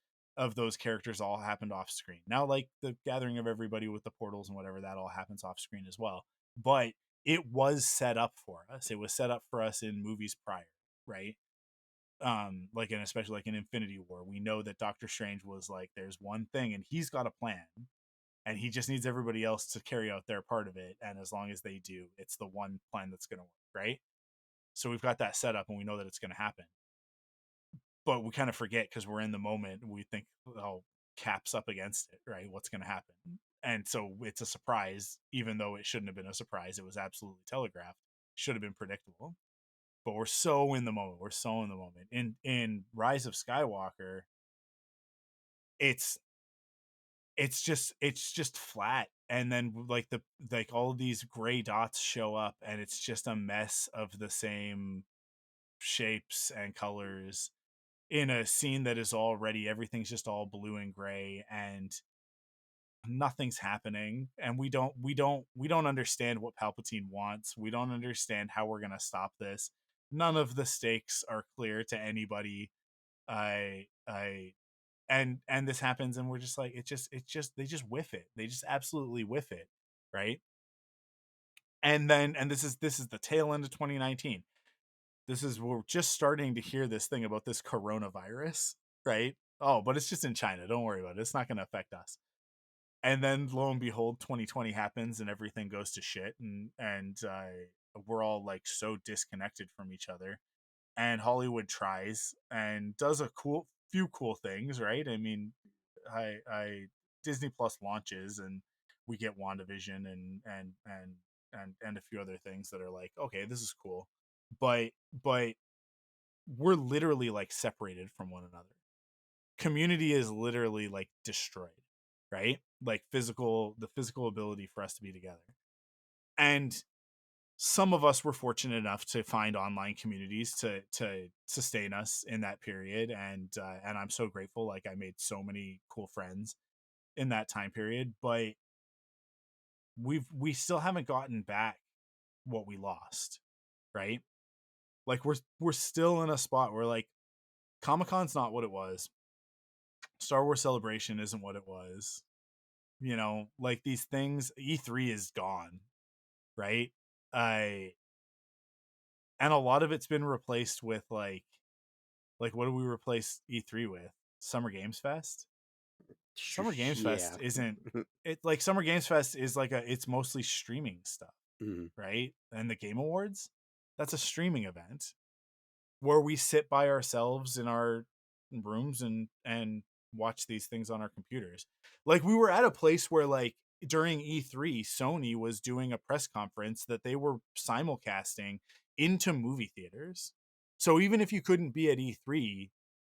characters all happened off screen. Now, like, the gathering of everybody with the portals and whatever, that all happens off screen as well. But it was set up for us. It was set up for us in movies prior, right? Like, and especially like in Infinity War, we know that Doctor Strange was like, there's one thing, and he's got a plan, and he just needs everybody else to carry out their part of it, and as long as they do, it's the one plan that's going to work, right? So we've got that set up, and we know that it's going to happen, but we kind of forget because we're in the moment. We think, oh, Cap's up against it, right? What's going to happen? And so it's a surprise, even though it shouldn't have been a surprise. It was absolutely telegraphed, should have been predictable, but we're so in the moment. We're so in the moment. In Rise of Skywalker, it's it's just flat, and then like all of these gray dots show up, and it's just a mess of the same shapes and colors in a scene that is already, everything's just all blue and gray, and nothing's happening, and we don't understand what Palpatine wants. We don't understand how we're going to stop this. None of the stakes are clear to anybody. I and this happens, and we're just like, it just they just whiff it. They just absolutely whiff it, right? And this is the tail end of 2019. This is we're just starting to hear this thing about this coronavirus, right? Oh, but it's just in China. Don't worry about it. It's not going to affect us. And then lo and behold, 2020 happens and everything goes to shit, and we're all like so disconnected from each other. And Hollywood tries and does a few cool things, right? I mean, I Disney Plus launches and we get WandaVision and a few other things that are like, okay, this is cool, but we're literally like separated from one another. Community is literally like destroyed, right? Like the physical ability for us to be together. And some of us were fortunate enough to find online communities to sustain us in that period, and I'm so grateful. Like I made so many cool friends in that time period, but we still haven't gotten back what we lost, right? Like we're still in a spot where like Comic-Con's not what it was. Star Wars Celebration isn't what it was. You know, like these things, E3 is gone, right? I And a lot of it's been replaced with like what do we replace E3 with? Summer Games Fest? Summer Games Fest Yeah. isn't it like Summer Games Fest is like a it's mostly streaming stuff, Mhm. right? And the Game Awards, that's a streaming event where we sit by ourselves in our rooms and watch these things on our computers. Like we were at a place where like during E3, Sony was doing a press conference that they were simulcasting into movie theaters. So even if you couldn't be at E3,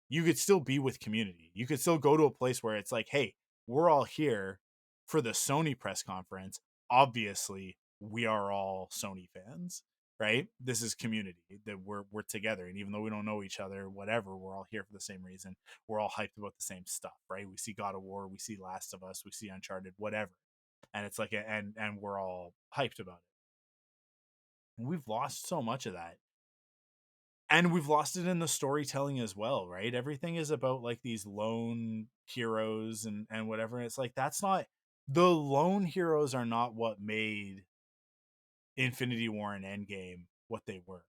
you could still be with community. You could still go to a place where it's like, hey, we're all here for the Sony press conference. Obviously, we are all Sony fans, right? This is community that we're together. And even though we don't know each other, whatever, we're all here for the same reason. We're all hyped about the same stuff, right? We see God of War, we see Last of Us, we see Uncharted, whatever. And it's like and we're all hyped about it. And we've lost so much of that, and we've lost it in the storytelling as well, right? Everything is about like these lone heroes and whatever, and it's like that's not the lone heroes are not what made Infinity War and Endgame what they were.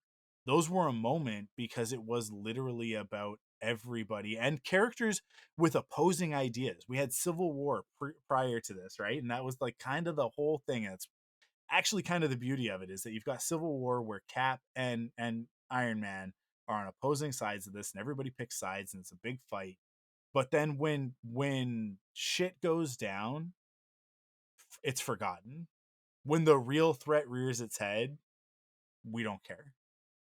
Those were a moment because it was literally about everybody and characters with opposing ideas. We had Civil War prior to this, right? And that was like kind of the whole thing. And it's actually kind of the beauty of it is that you've got Civil War where Cap and Iron Man are on opposing sides of this, and everybody picks sides, and it's a big fight. But then when shit goes down, it's forgotten. When the real threat rears its head, we don't care.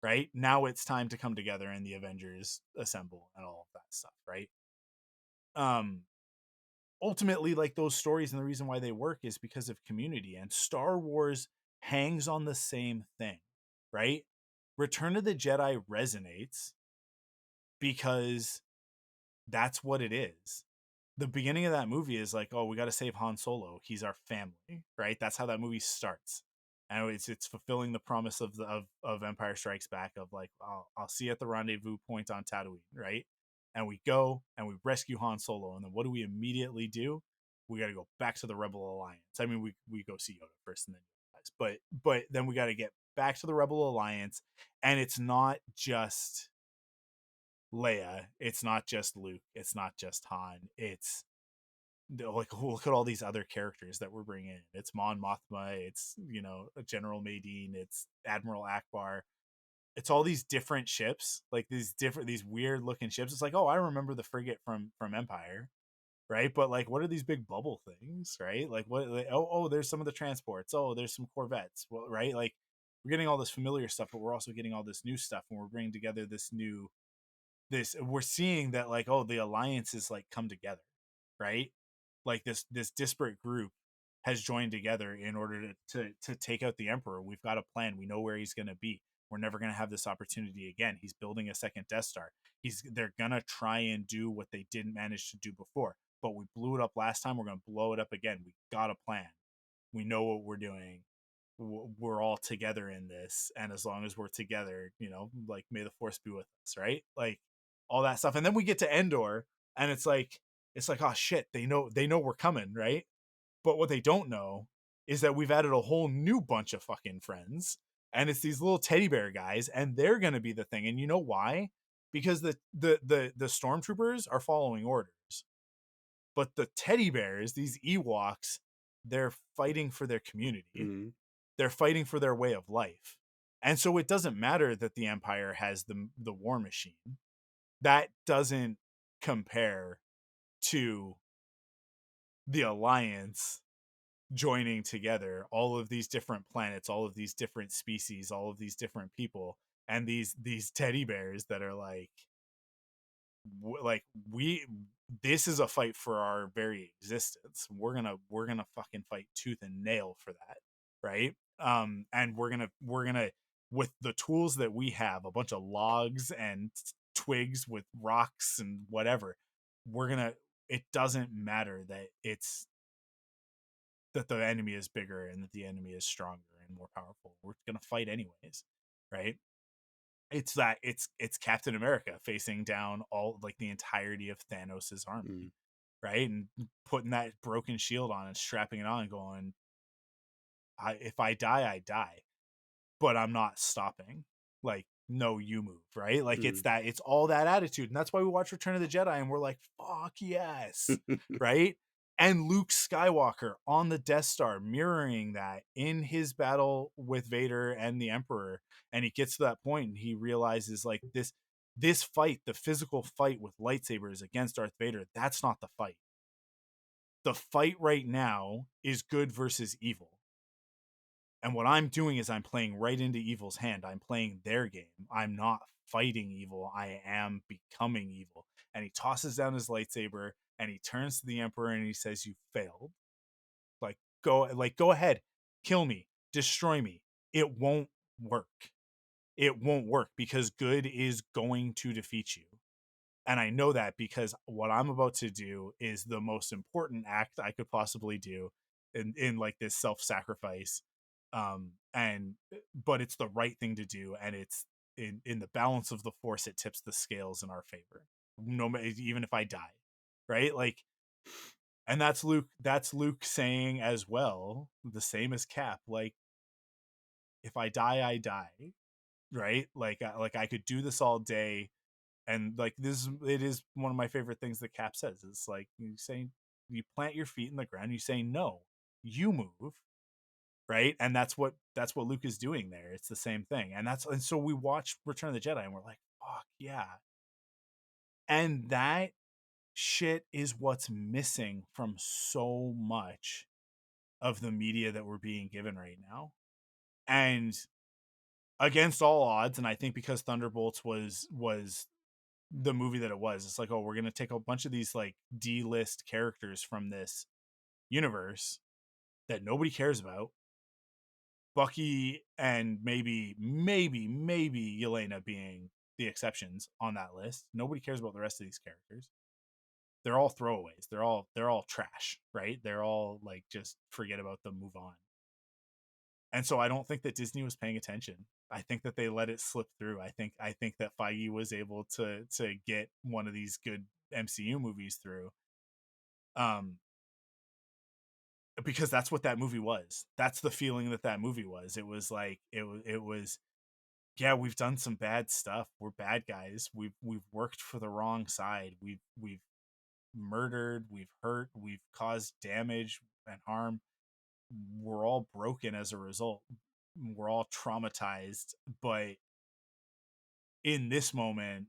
Right? Now it's time to come together and the Avengers assemble and all of that stuff, right? Um Ultimately, like those stories and the reason why they work is because of community, and Star Wars hangs on the same thing, right? Return of the Jedi resonates because that's what it is. The beginning of that movie is like, oh, we got to save Han Solo. He's our family, right? That's how that movie starts, and it's fulfilling the promise of of Empire Strikes Back of like, I'll see you at the rendezvous point on Tatooine, right? And we go and we rescue Han Solo, and then what do we immediately do? We got to go back to the Rebel Alliance. I mean, we go see Yoda first, and then but then we got to get back to the Rebel Alliance, and it's not just Leia, it's not just Luke, it's not just Han, it's like look at all these other characters that we're bringing in. It's Mon Mothma, it's General Madine, it's Admiral Akbar. It's all these different ships, like these weird looking ships. It's like, oh, I remember the frigate from Empire, right? But like, what are these big bubble things, right? Like what? Like, oh, there's some of the transports. Oh, there's some corvettes. Well, right? Like we're getting all this familiar stuff, but we're also getting all this new stuff, and we're bringing together this we're seeing that like, oh, the alliances like come together, right? Like this disparate group has joined together in order to take out the Emperor. We've got a plan. We know where he's going to be. We're never going to have this opportunity again. He's building a second Death Star. They're going to try and do what they didn't manage to do before, but we blew it up last time. We're going to blow it up again. We got a plan. We know what we're doing. We're all together in this, and as long as we're together, like may the force be with us, right? Like all that stuff. And then we get to Endor, and it's like, oh shit, they know we're coming, right? But what they don't know is that we've added a whole new bunch of fucking friends, and it's these little teddy bear guys, and they're gonna be the thing. And you know why? Because the stormtroopers are following orders, but the teddy bears, these Ewoks, they're fighting for their community. Mhm. They're fighting for their way of life. And so it doesn't matter that the Empire has the war machine. That doesn't compare to the Alliance joining together all of these different planets, all of these different species, all of these different people, and these teddy bears that are like we this is a fight for our very existence. We're gonna fucking fight tooth and nail for that, right? And we're gonna with the tools that we have, a bunch of logs and twigs with rocks and whatever, we're gonna it doesn't matter that it's that the enemy is bigger and that the enemy is stronger and more powerful. We're gonna fight anyways, right? It's Captain America facing down all like the entirety of Thanos's army, Mhm. right? And putting that broken shield on and strapping it on and going, if I die, I die, but I'm not stopping. Like, no, you move, right? Like Mhm. it's all that attitude. And that's why we watch Return of the Jedi and we're like, fuck yes, right? And Luke Skywalker on the Death Star mirroring that in his battle with Vader and the Emperor. And he gets to that point and he realizes like this fight, the physical fight with lightsabers against Darth Vader, that's not the fight. The fight right now is good versus evil. And what I'm doing is I'm playing right into evil's hand. I'm playing their game. I'm not fighting evil. I am becoming evil. And he tosses down his lightsaber and he turns to the Emperor and he says, "You failed. Go ahead. Kill me. Destroy me. It won't work. It won't work because good is going to defeat you." And I know that because what I'm about to do is the most important act I could possibly do in like this self-sacrifice. And but it's the right thing to do, and it's in the balance of the force, it tips the scales in our favor. No, even if I die, right? Like, and that's Luke saying as well, the same as Cap. Like, if I die, I die, right? Like I could do this all day, and like this it is one of my favorite things that Cap says. It's like you say you plant your feet in the ground, you say no, you move, right? And that's what Luke is doing there. It's the same thing. And so we watch Return of the Jedi and we're like, fuck yeah. And that shit is what's missing from so much of the media that we're being given right now. And against all odds, and I think because Thunderbolts was the movie that it was, it's like, oh, we're gonna take a bunch of these like D-list characters from this universe that nobody cares about. Bucky and maybe Yelena being the exceptions on that list. Nobody cares about the rest of these characters. They're all throwaways. They're all trash, right? They're all like just forget about them, move on. And so I don't think that Disney was paying attention. I think that they let it slip through. I think that Feige was able to get one of these good MCU movies through. Um because that's what that movie was. That's the feeling that movie was. It was like it was yeah, we've done some bad stuff. We're bad guys. We've worked for the wrong side. We've murdered, we've hurt, we've caused damage and harm. We're all broken as a result. We're all traumatized, but in this moment,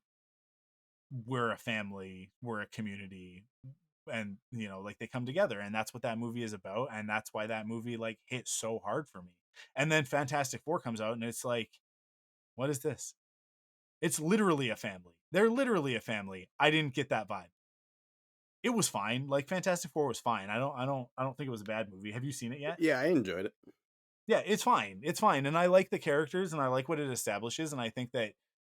we're a family, we're a community, and like they come together, and that's what that movie is about, and that's why that movie like hit so hard for me. And then Fantastic Four comes out, and it's like, what is this? It's literally a family. They're literally a family. I didn't get that vibe. It was fine. Like Fantastic Four was fine. I don't think it was a bad movie. Have you seen it yet? Yeah, I enjoyed it. Yeah, it's fine. It's fine. And I like the characters and I like what it establishes. And I think that,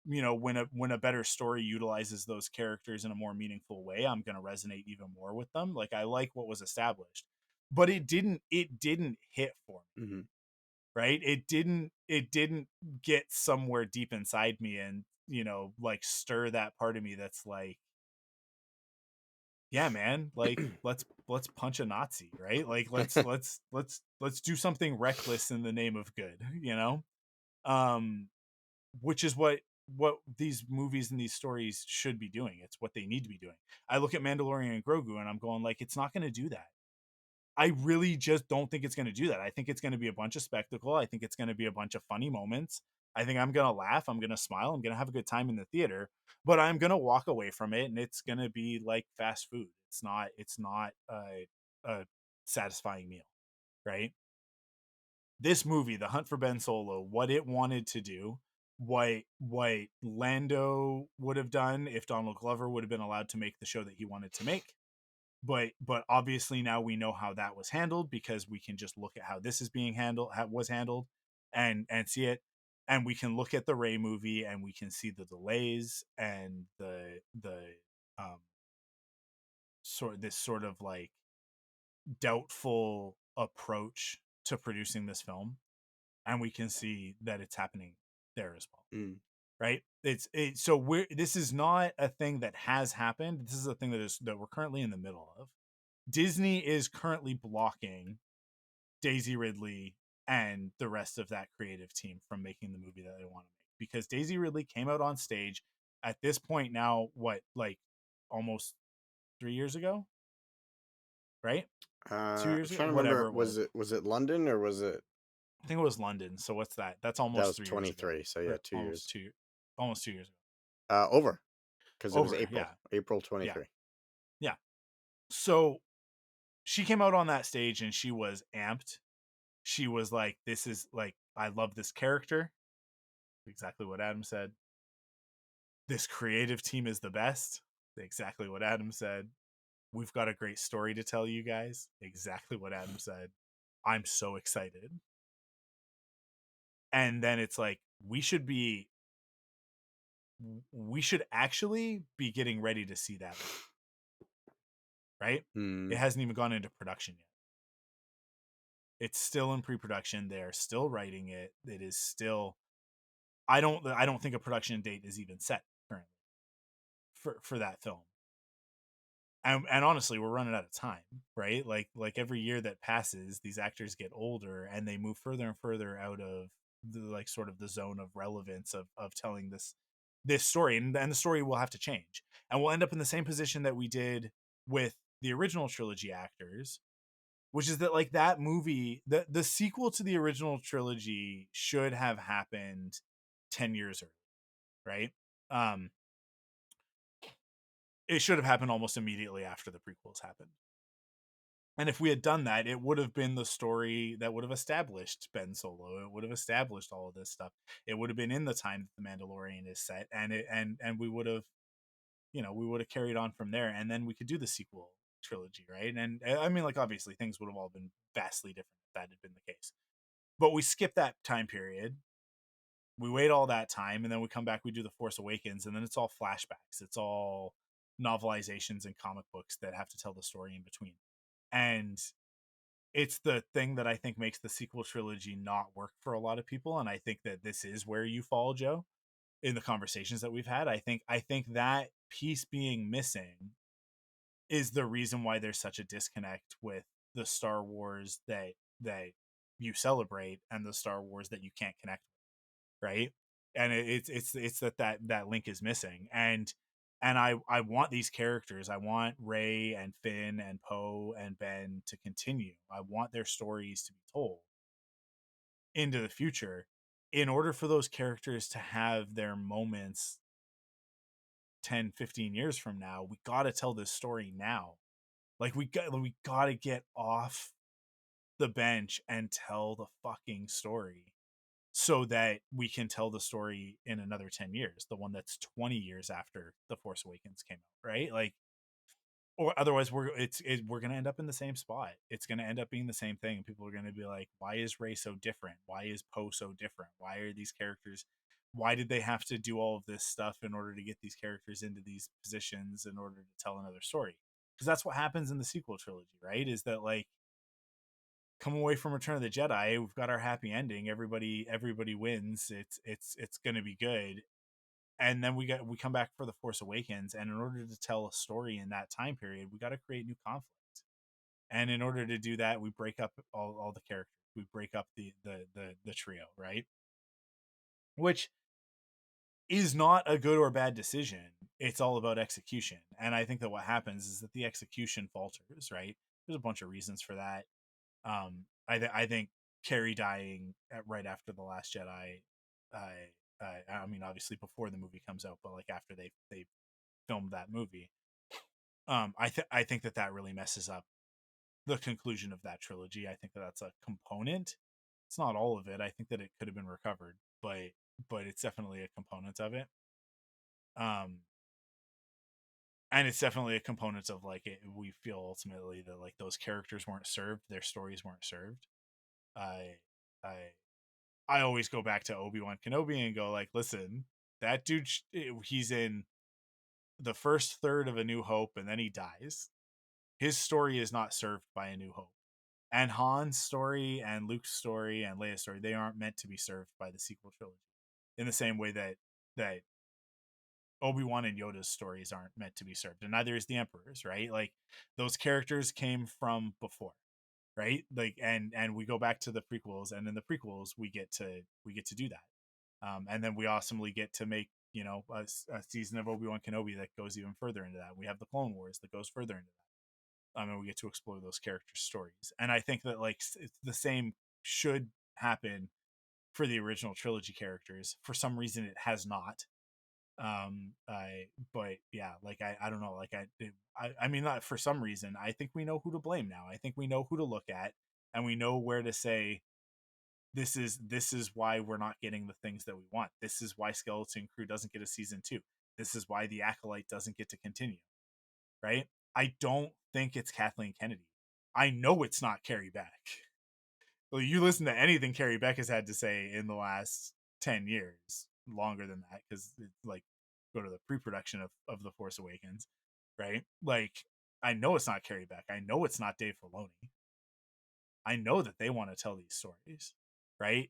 when a better story utilizes those characters in a more meaningful way, I'm gonna resonate even more with them. Like I like what was established. But it didn't hit for me, Mhm. right? It didn't get somewhere deep inside me and, like stir that part of me that's like, yeah, man, like let's punch a Nazi, right? Like let's do something reckless in the name of good, you know? Um which is what these movies and these stories should be doing. It's what they need to be doing. I look at Mandalorian and Grogu and I'm going like it's not going to do that. I really just don't think it's going to do that. I think it's going to be a bunch of spectacle. I think it's going to be a bunch of funny moments. I think I'm going to laugh, I'm going to smile, I'm going to have a good time in the theater, but I'm going to walk away from it and it's going to be like fast food. It's not a satisfying meal, right? This movie, The Hunt for Ben Solo, what it wanted to do, what Lando would have done if Donald Glover would have been allowed to make the show that he wanted to make. But obviously now we know how that was handled because we can just look at how this is being handled, how it was handled, and see it. And we can look at the Ray movie and we can see the delays and the um sort of like doubtful approach to producing this film, and we can see that it's happening there as well, Mm. right? So we're this is not a thing that has happened. This is a thing that we're currently in the middle of. Disney is currently blocking Daisy Ridley and the rest of that creative team from making the movie that they want to make, because Daisy Ridley came out on stage at this point now, what, like almost 3 years ago, right? Two I'm years ago, trying to remember. whatever it was. Was it London or was it I think it was London. So what's that? That's that almost was 3 years ago, 23? So yeah, or 2 years. almost 2 years ago. Over because it was Over, yeah, April yeah, 23. yeah. So she came out on that stage and she was amped. She was like, "This is like, I love this character." Exactly what Adam said. This creative team is the best. Exactly what Adam said. We've got a great story to tell you guys. Exactly what Adam said. I'm so excited. And then it's like we should actually be getting ready to see that movie, right? It Hmm. hasn't even gone into production yet. It's still in pre-production. They're still writing it. It is still I don't think a production date is even set currently for that film. And honestly, we're running out of time, right? Like every year that passes, these actors get older and they move further and further out of the like sort of the zone of relevance of telling this story, and the story will have to change, and we'll end up in the same position that we did with the original trilogy actors, which is that like that movie, the sequel to the original trilogy should have happened 10 years early, right? um it should have happened almost immediately after the prequels happened. And if we had done that, it would have been the story that would have established Ben Solo. It would have established all of this stuff. It would have been in the time that the Mandalorian is set, and we would have, we would have carried on from there, and then we could do the sequel trilogy, right? And I mean, like obviously things would have all been vastly different if that had been the case. But we skip that time period. We wait all that time, and then we come back. We do the Force Awakens, and then it's all flashbacks. It's all novelizations and comic books that have to tell the story in between. And it's the thing that I think makes the sequel trilogy not work for a lot of people, and I think that this is where you fall, Joe, in the conversations that we've had. I think that piece being missing is the reason why there's such a disconnect with the Star Wars that you celebrate and the Star Wars that you can't connect with, right? And it's that link is missing. And I want these characters. I want Ray and Finn and Poe and Ben to continue. I want their stories to be told into the future. In order for those characters to have their moments 10, 15 years from now, we got to tell this story now. Like we got to get off the bench and tell the fucking story so that we can tell the story in another 10 years, the one that's 20 years after The Force Awakens came out, right? Like, or otherwise we're going to end up in the same spot. It's going to end up being the same thing. People are going to be like, why is Ray so different? Why is Poe so different? Why are these characters, why did they have to do all of this stuff in order to get these characters into these positions in order to tell another story? Because that's what happens in the sequel trilogy, right? Is that like, come away from Return of the Jedi, we've got our happy ending. Everybody wins. It's going to be good. and then we come back for the Force Awakens, and in order to tell a story in that time period, we got to create new conflict. And in order to do that, we break up all the characters. We break up the trio, right? Which is not a good or bad decision. It's all about execution. And I think that what happens is that the execution falters, right? There's a bunch of reasons for that. I think Carrie dying right after The Last Jedi, I mean, obviously before the movie comes out, but like after they filmed that movie, I think that really messes up the conclusion of that trilogy. I think that that's a component. It's not all of it. I think that it could have been recovered, but it's definitely a component of it. Um, and it's definitely a component of like it, we feel ultimately that like those characters weren't served, their stories weren't served. I I I always go back to Obi-Wan Kenobi and go like, listen, that dude, he's in the first third of A New Hope and then he dies. His story is not served by A New Hope. And Han's story and Luke's story and Leia's story, they aren't meant to be served by the sequel trilogy. In the same way that Obi-Wan and Yoda's stories aren't meant to be served, and neither is the Emperor's, right? Like those characters came from before, right? Like and we go back to the prequels, and in the prequels we get to do that. And then we awesomely get to make, you know, a season of Obi-Wan Kenobi that goes even further into that. We have the Clone Wars that goes further into that. And we get to explore those characters' stories. And I think that like it's the same should happen for the original trilogy characters. For some reason, it has not. I but yeah, like I don't know, like I mean, not for some reason. I think we know who to blame now. I think we know who to look at, and we know where to say this is why we're not getting the things that we want. This is why Skeleton Crew doesn't get a season 2. This is why The Acolyte doesn't get to continue, right? I don't think it's Kathleen Kennedy. I know it's not Carrie Beck. Well, you listen to anything Carrie Beck has had to say in the last 10 years, longer than that, because it's like go to the pre-production of The Force Awakens, right? Like, I know it's not Carrie Beck. I know it's not Dave Filoni. I know that they want to tell these stories, right?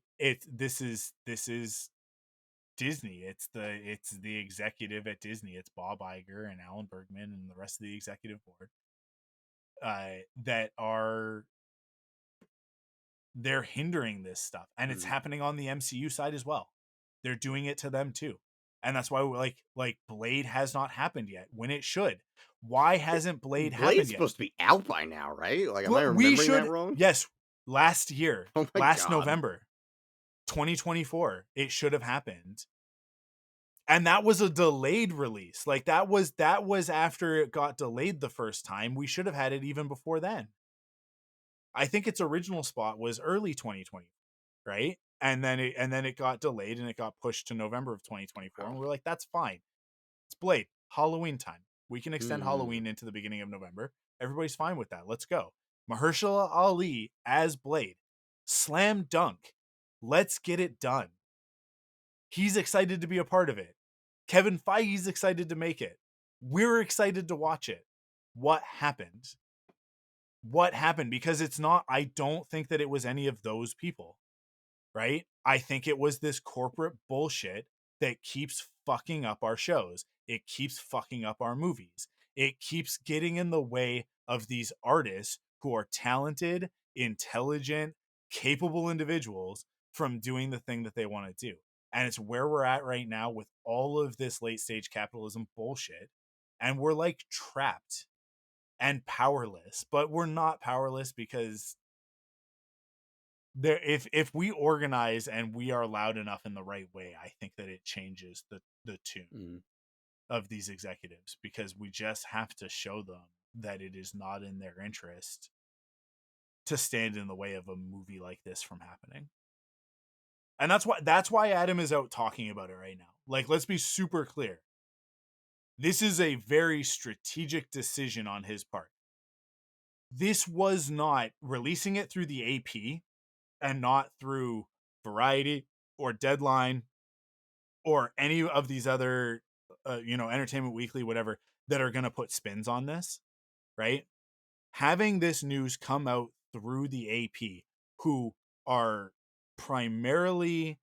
This is Disney. It's the executive at Disney. It's Bob Iger and Alan Bergman and the rest of the executive board that are they're hindering this stuff, and it's Mm. happening on the MCU side as well. They're doing it to them too, and that's why we're like Blade has not happened yet when it should. Why hasn't Blade happened Blade's yet? supposed to be out by now, right? Like, am I We remembering that should, wrong? yes, last year, Oh my last god. November 2024, it should have happened. And that was a delayed release. Like that was after it got delayed the first time. We should have had it even before then. I think its original spot was early 2020, right? And then it got delayed and it got pushed to November of 2024. Wow. And we're like, that's fine. It's Blade, Halloween time. We can extend Mm. Halloween into the beginning of November. Everybody's fine with that. Let's go. Mahershala Ali as Blade. Slam dunk. Let's get it done. He's excited to be a part of it. Kevin Feige's excited to make it. We're excited to watch it. What happened? What happened? Because it's not, I don't think that it was any of those people, right? I think it was this corporate bullshit that keeps fucking up our shows. It keeps fucking up our movies. It keeps getting in the way of these artists who are talented, intelligent, capable individuals from doing the thing that they want to do. And it's where we're at right now with all of this late stage capitalism bullshit. And we're like trapped and powerless, but we're not powerless because there if we organize and we are loud enough in the right way, I think that it changes the tune Mm. of these executives, because we just have to show them that it is not in their interest to stand in the way of a movie like this from happening. And that's why Adam is out talking about it right now. Like, let's be super clear. This is a very strategic decision on his part. This was not releasing it through the AP and not through Variety or Deadline or any of these other, Entertainment Weekly, whatever, that are going to put spins on this, right? Having this news come out through the AP, who are primarily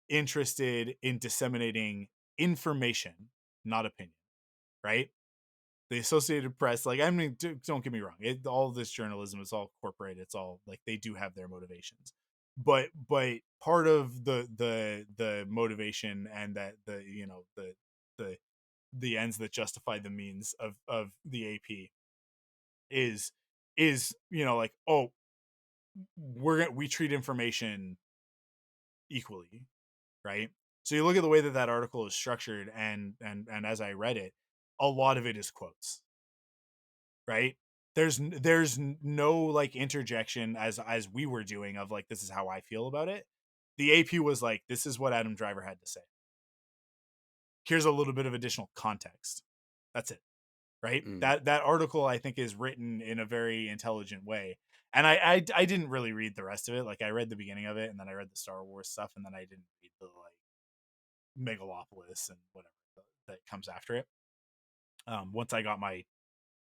interested in disseminating information, not opinion, right? The Associated Press, like, I mean, don't get me wrong, all of this journalism is all corporate. It's all like they do have their motivations, but part of the motivation and that the the ends that justify the means of the AP is like, oh, we treat information equally, right? So you look at the way that that article is structured, and as I read it, a lot of it is quotes, right? There's no like interjection as we were doing of like, this is how I feel about it. The AP was like, this is what Adam Driver had to say. Here's a little bit of additional context. That's it, right? Mm. That article, I think, is written in a very intelligent way. And I didn't really read the rest of it. Like, I read the beginning of it, and then I read the Star Wars stuff, and then I didn't read the like Megalopolis and whatever that comes after it. Once I got my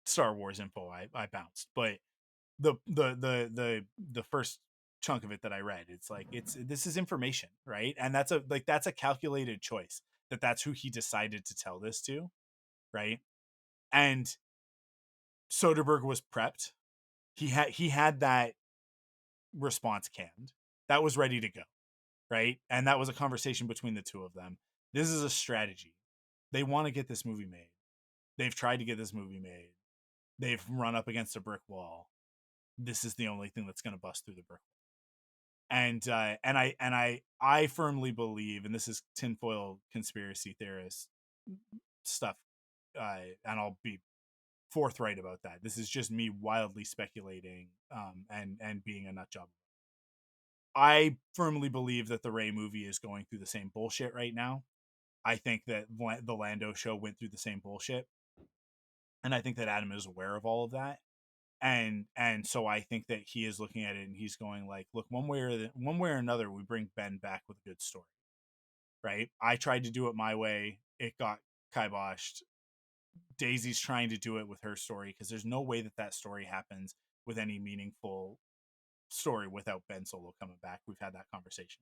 Star Wars info, I bounced. But the first chunk of it that I read, it's like, this is information, right? And that's a calculated choice, that's who he decided to tell this to, right? And Soderbergh was prepped. He had that response canned. That was ready to go, right? And that was a conversation between the two of them. This is a strategy. They want to get this movie made. They've tried to get this movie made. They've run up against a brick wall. This is the only thing that's going to bust through the brick wall. And I firmly believe, and this is tinfoil conspiracy theorist stuff, and I'll be forthright about that. This is just me wildly speculating, and being a nut job. I firmly believe that the Ray movie is going through the same bullshit right now. I think that the Lando show went through the same bullshit, and I think that Adam is aware of all of that. And so I think that he is looking at it and he's going like, look, one way or another, we bring Ben back with a good story, right? I tried to do it my way, it got kiboshed. Daisy's trying to do it with her story, because there's no way that that story happens with any meaningful story without Ben Solo coming back. We've had that conversation,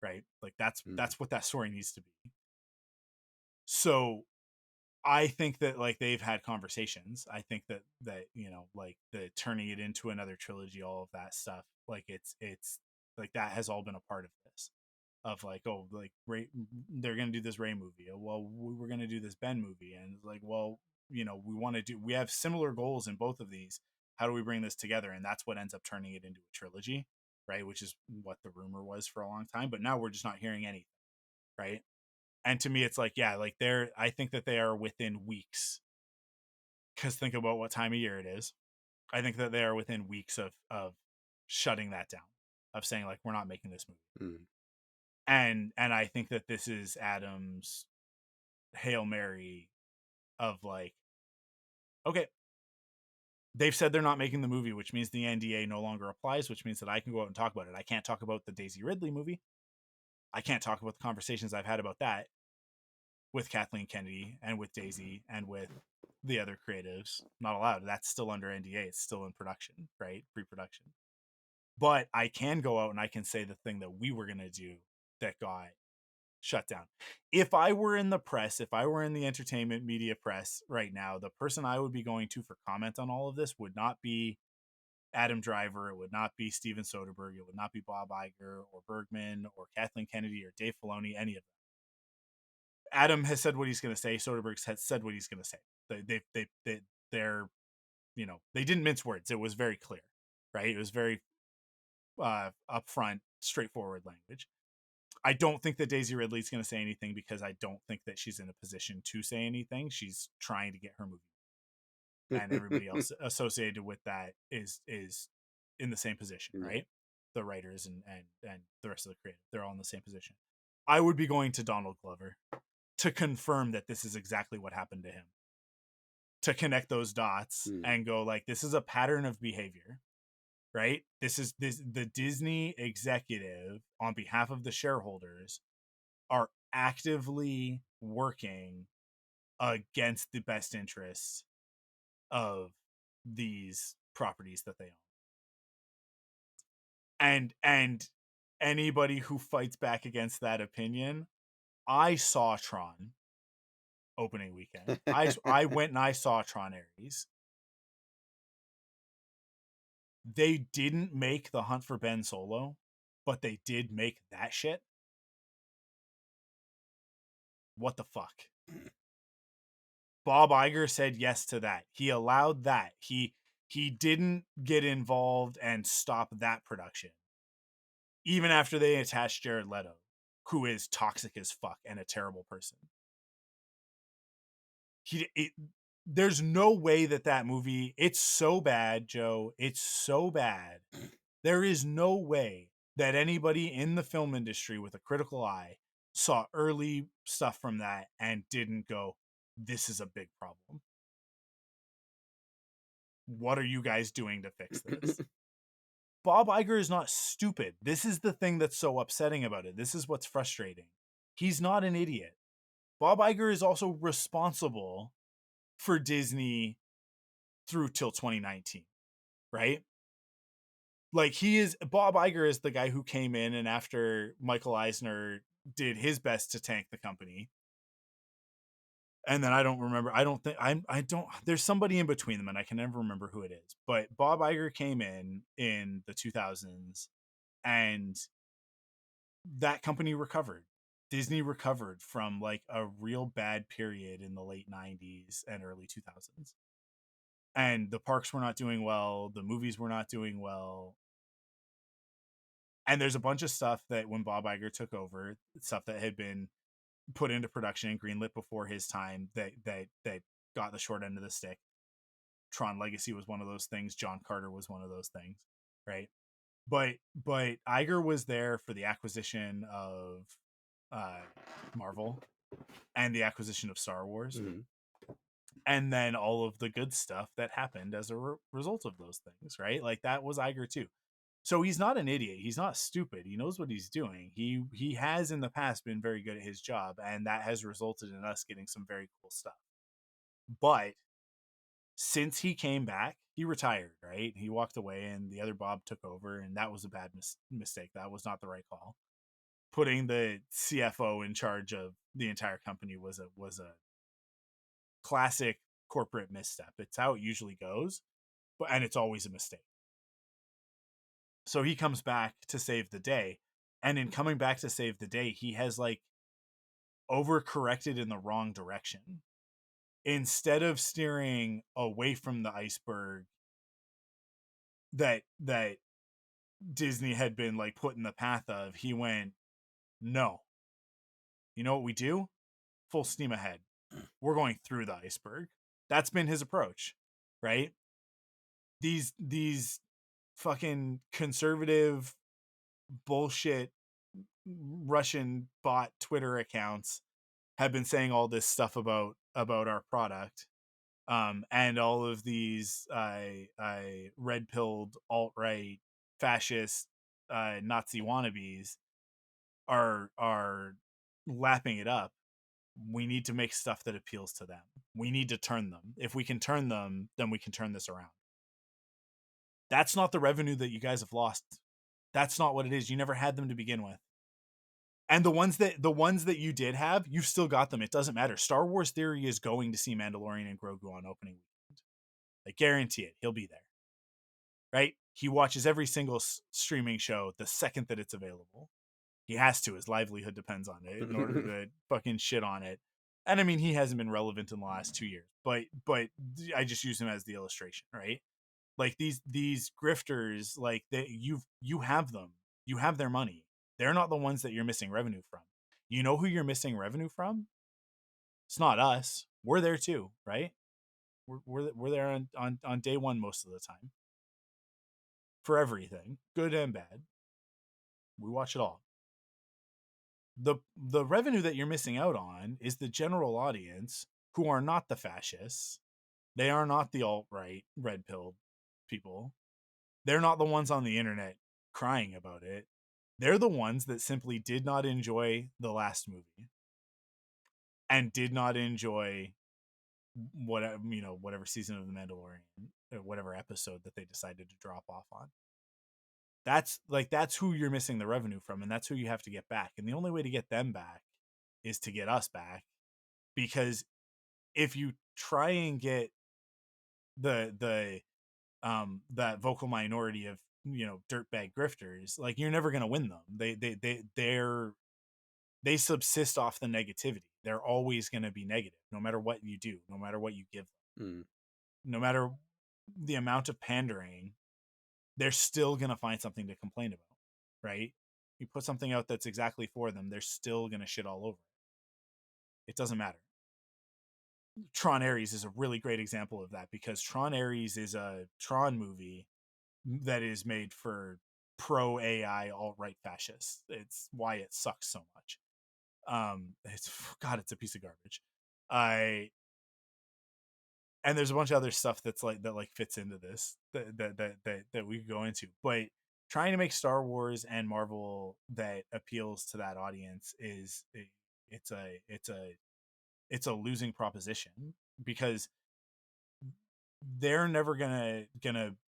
right? Like, Mm. that's what that story needs to be. So I think that like they've had conversations. I think that like the turning it into another trilogy, all of that stuff, like it's like that has all been a part of this. Of like, oh, like Ray, they're gonna do this Ray movie. Oh, well, we're gonna do this Ben movie, and like, well, we have similar goals in both of these. How do we bring this together? And that's what ends up turning it into a trilogy, right? Which is what the rumor was for a long time. But now we're just not hearing anything, right? And to me, it's like, yeah, like I think that they are within weeks, because think about what time of year it is. I think that they are within weeks of shutting that down, of saying like, we're not making this movie. Mm. And I think that this is Adam's Hail Mary of like, okay, they've said they're not making the movie, which means the NDA no longer applies, which means that I can go out and talk about it. I can't talk about the Daisy Ridley movie. I can't talk about the conversations I've had about that with Kathleen Kennedy and with Daisy and with the other creatives. Not allowed. That's still under NDA. It's still in production, right? Pre-production. But I can go out and I can say the thing that we were going to do that got shut down. If I were in the press, if I were in the entertainment media press right now, the person I would be going to for comment on all of this would not be Adam Driver. It would not be Steven Soderbergh. It would not be Bob Iger or Bergman or Kathleen Kennedy or Dave Filoni, any of them. Adam has said what he's going to say. Soderbergh has said what he's going to say. They're, they didn't mince words. It was very clear, right? It was very upfront, straightforward language. I don't think that Daisy Ridley's going to say anything, because I don't think that she's in a position to say anything. She's trying to get her movie, and everybody else associated with that is in the same position, Yeah. right? The writers and the rest of the creative, they're all in the same position. I would be going to Donald Glover to confirm that this is exactly what happened to him, to connect those dots Mm. and go like, this is a pattern of behavior, right? This is the Disney executive on behalf of the shareholders are actively working against the best interests of these properties that they own. And anybody who fights back against that opinion I saw Tron opening weekend. I went and I saw Tron Ares. They didn't make The Hunt for Ben Solo, but they did make that shit. What the fuck? Bob Iger said yes to that. He allowed that. He didn't get involved and stop that production. Even after they attached Jared Leto, who is toxic as fuck and a terrible person. There's no way that movie, it's so bad, Joe. It's so bad. There is no way that anybody in the film industry with a critical eye saw early stuff from that and didn't go, this is a big problem. What are you guys doing to fix this? Bob Iger is not stupid. This is the thing that's so upsetting about it. This is what's frustrating. He's not an idiot. Bob Iger is also responsible for Disney through till 2019, right? Like Bob Iger is the guy who came in and after Michael Eisner did his best to tank the company. And then I don't remember. I don't. There's somebody in between them, and I can never remember who it is. But Bob Iger came in the 2000s, and that company recovered. Disney recovered from like a real bad period in the late 90s and early 2000s. And the parks were not doing well, the movies were not doing well. And there's a bunch of stuff that when Bob Iger took over, stuff that had been put into production and greenlit before his time that got the short end of the stick. Tron Legacy was one of those things. John Carter was one of those things, right? But Iger was there for the acquisition of uh, Marvel and the acquisition of Star Wars, Mhm. and then all of the good stuff that happened as a result of those things, right? Like that was Iger too. So he's not an idiot. He's not stupid. He knows what he's doing. He has in the past been very good at his job, and that has resulted in us getting some very cool stuff. But since he came back, he retired, right? He walked away, and the other Bob took over, and that was a bad mistake. That was not the right call. Putting the CFO in charge of the entire company was a classic corporate misstep. It's how it usually goes, and it's always a mistake. So he comes back to save the day, and in coming back to save the day, he has like overcorrected in the wrong direction. Instead of steering away from the iceberg that Disney had been like put in the path of, he went, no. You know what we do? Full steam ahead. We're going through the iceberg. That's been his approach, right? These fucking conservative bullshit Russian bot Twitter accounts have been saying all this stuff about our product, and all of these red pilled alt right fascist Nazi wannabes are lapping it up. We need to make stuff that appeals to them. We need to turn them. If we can turn them, then we can turn this around. That's not the revenue that you guys have lost. That's not what it is. You never had them to begin with. And the ones that you did have, you've still got them. It doesn't matter. Star Wars Theory is going to see Mandalorian and Grogu on opening weekend. I guarantee it. He'll be there. Right? He watches every single streaming show the second that it's available. He has to. His livelihood depends on it in order to fucking shit on it. And I mean, he hasn't been relevant in the last 2 years, but I just use him as the illustration, right? Like these grifters, like you have them. You have their money. They're not the ones that you're missing revenue from. You know who you're missing revenue from? It's not us. We're there too, right? We're there on day one most of the time for everything, good and bad. We watch it all. The revenue that you're missing out on is the general audience who are not the fascists. They are not the alt right red pill people. They're not the ones on the internet crying about it. They're the ones that simply did not enjoy the last movie and did not enjoy whatever season of the Mandalorian or whatever episode that they decided to drop off on. That's who you're missing the revenue from, and that's who you have to get back. And the only way to get them back is to get us back, because if you try and get the that vocal minority of, dirtbag grifters, like, you're never going to win them. They subsist off the negativity. They're always going to be negative, no matter what you do, no matter what you give them, Mm. no matter the amount of pandering. They're still going to find something to complain about, right? You put something out that's exactly for them, they're still going to shit all over it. It doesn't matter. Tron Ares is a really great example of that, because Tron Ares is a Tron movie that is made for pro AI alt right fascists. It's why it sucks so much. It's God, it's a piece of garbage. I And there's a bunch of other stuff that's like that, like, fits into this, that we could go into, but trying to make Star Wars and Marvel that appeals to that audience it's a losing proposition, because they're never gonna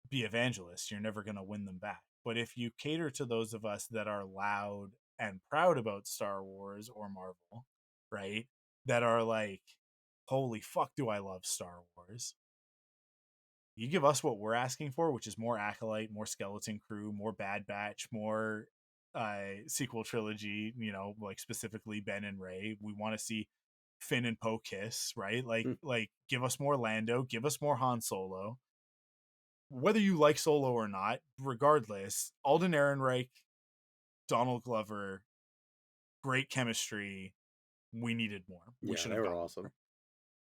be evangelists. You're never gonna win them back. But if you cater to those of us that are loud and proud about Star Wars or Marvel, right? That are like, holy fuck, do I love Star Wars? You give us what we're asking for, which is more Acolyte, more Skeleton Crew, more Bad Batch, more sequel trilogy, like specifically Ben and Ray. We want to see Finn and Poe kiss, right? Like, Mm. give us more Lando, give us more Han Solo. Whether you like Solo or not, regardless, Alden Ehrenreich, Donald Glover, great chemistry. We needed more. We Yeah, should they have were got awesome.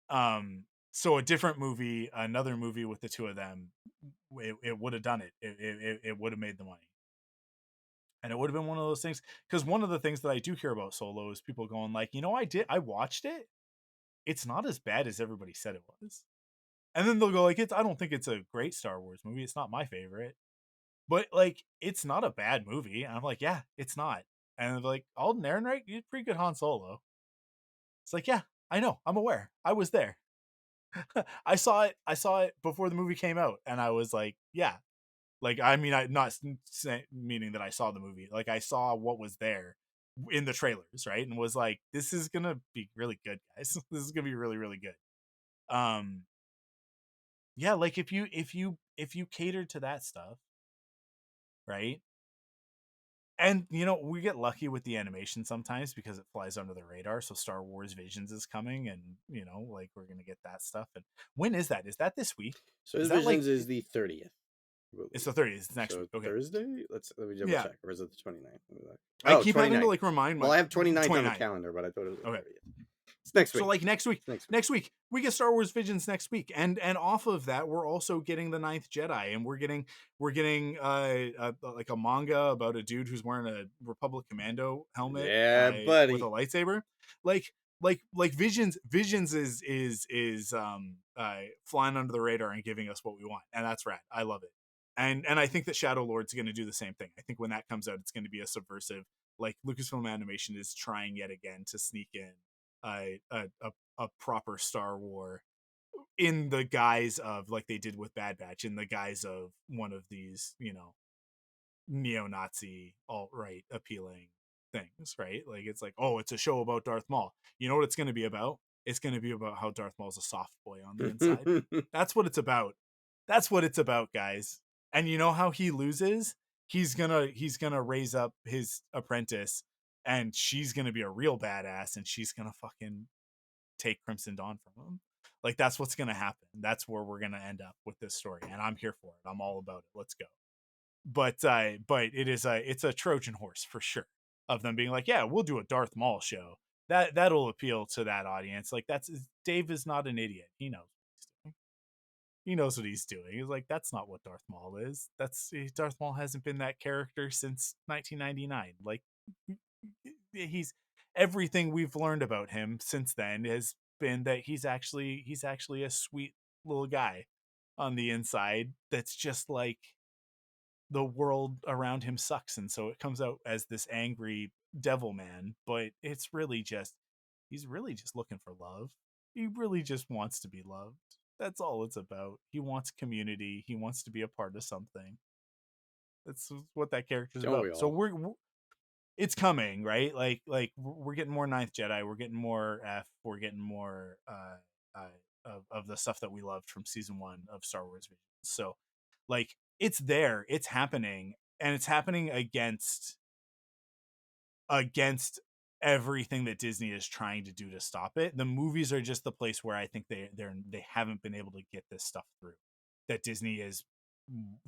more. So a different movie, another movie with the two of them, it would have done it. It would have made the money. And it would have been one of those things, because one of the things that I do hear about Solo is people going like, I watched it. It's not as bad as everybody said it was. And then they'll go like, I don't think it's a great Star Wars movie. It's not my favorite, but like, it's not a bad movie. And I'm like, yeah, it's not. And they're like, Alden Ehrenreich, he's pretty good Han Solo. It's like, yeah, I know. I'm aware. I was there. I saw it. I saw it before the movie came out, and I was like, yeah. Like, I mean, I not meaning that I saw the movie. Like, I saw what was there in the trailers, right? And was like, this is gonna be really good, guys. This is gonna be really, really good. Um, yeah, like, if you cater to that stuff, right? And we get lucky with the animation sometimes because it flies under the radar. So Star Wars Visions is coming, and like, we're gonna get that stuff. And when is that? Is that this week? So Is his that like Visions is the 30th, I it's believe. the 30th? It's next So week. Okay. Thursday? Let me double Yeah. check. Or is it the 29th? Let me look. I Oh, keep having to 29th. like remind Well, my I have 29th on the 29. calendar, but I thought it was the Okay. 30th. It's next So week. like next week, It's next week. next week we get Star Wars Visions next week, and off of that we're also getting the Ninth Jedi, and we're getting like a manga about a dude who's wearing a Republic Commando helmet Yeah, with a buddy. lightsaber. Like Visions is flying under the radar and giving us what we want, and that's rad. I love it. And I think that Shadow Lord's going to do the same thing. I think when that comes out, it's going to be a subversive. Like, Lucasfilm Animation is trying yet again to sneak in a proper Star War in the guise of, like they did with Bad Batch, in the guise of one of these, neo-Nazi alt-right appealing things, right? Like, it's like, oh, it's a show about Darth Maul. You know what it's going to be about? It's going to be about how Darth Maul's a soft boy on the inside. That's what it's about. That's what it's about, guys. And you know how he loses? He's gonna raise up his apprentice, and she's gonna be a real badass, and she's gonna fucking take Crimson Dawn from him. Like, that's what's gonna happen. That's where we're gonna end up with this story, and I'm here for it. I'm all about it. Let's go. But it's a Trojan horse for sure, of them being like, yeah, we'll do a Darth Maul show. That'll appeal to that audience. Like, that's Dave is not an idiot. He knows what he's doing. He knows what he's doing. He's like, that's not what Darth Maul is. Darth Maul hasn't been that character since 1999. Like, he's everything we've learned about him since then has been that he's actually a sweet little guy on the inside, that's just like, the world around him sucks, and so it comes out as this angry devil man, but he's really just looking for love. He really just wants to be loved. That's all it's about. He wants community. He wants to be a part of something. That's what that character's Don't about. we So all? it's coming, right? Like we're getting more Ninth Jedi, we're getting more we're getting more of the stuff that we loved from season 1 of Star Wars Visions. So like it's there, it's happening, and it's happening against everything that Disney is trying to do to stop it. The movies are just the place where I think they haven't been able to get this stuff through. That Disney is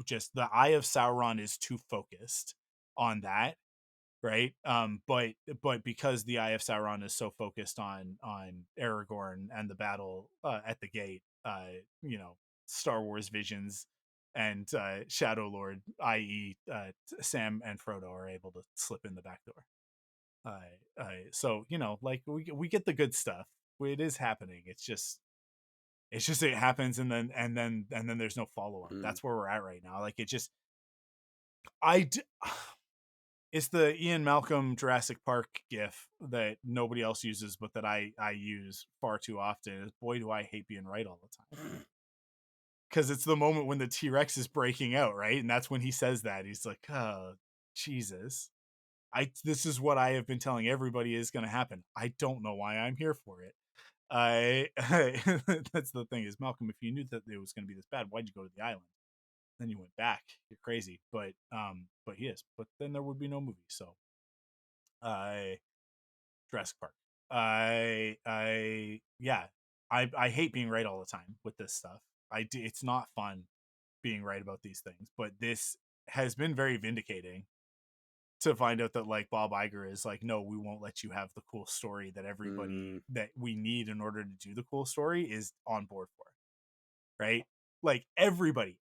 just, the Eye of Sauron is too focused on that, right? But because the Eye of Sauron is so focused on Aragorn and the battle at the gate, you know, Star Wars Visions and Shadow Lord, i.e., Sam and Frodo, are able to slip in the back door. So you know, like we get the good stuff. It is happening. It's just it happens, and then there's no follow up. Mm. That's where we're at right now. Like it just I d- it's the Ian Malcolm Jurassic Park gif that nobody else uses, but that I use far too often. Is, boy, do I hate being right all the time. Because it's the moment when the T Rex is breaking out, right? And that's when he says that. He's like, oh, Jesus. This is what I have been telling everybody is going to happen. I don't know why I'm here for it. That's the thing is, Malcolm, if you knew that it was going to be this bad, why'd you go to the island? Then you went back. You're crazy. But he is. But then there would be no movie. So I Jurassic Park. Yeah. I hate being right all the time with this stuff. It's not fun being right about these things, but this has been very vindicating to find out that like Bob Iger is like, no, we won't let you have the cool story that everybody Mm. that we need in order to do the cool story is on board for, right? Like everybody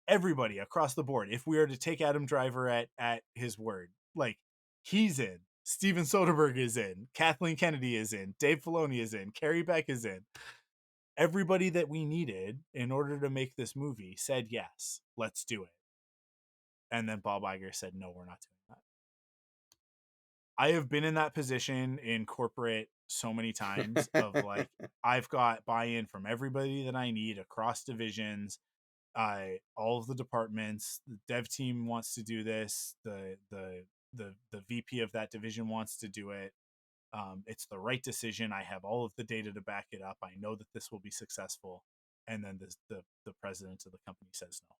across the board. If we are to take Adam Driver at his word, like he's in. Steven Soderbergh is in. Kathleen Kennedy is in. Dave Filoni is in. Carrie Beck is in. Everybody that we needed in order to make this movie said yes, let's do it. And then Bob Iger said, no, we're not doing that. I have been in that position in corporate so many times of like, I've got buy-in from everybody that I need across divisions, all of the departments. The dev team wants to do this. The VP of that division wants to do it. It's the right decision. I have all of the data to back it up. I know that this will be successful. And then the president of the company says no.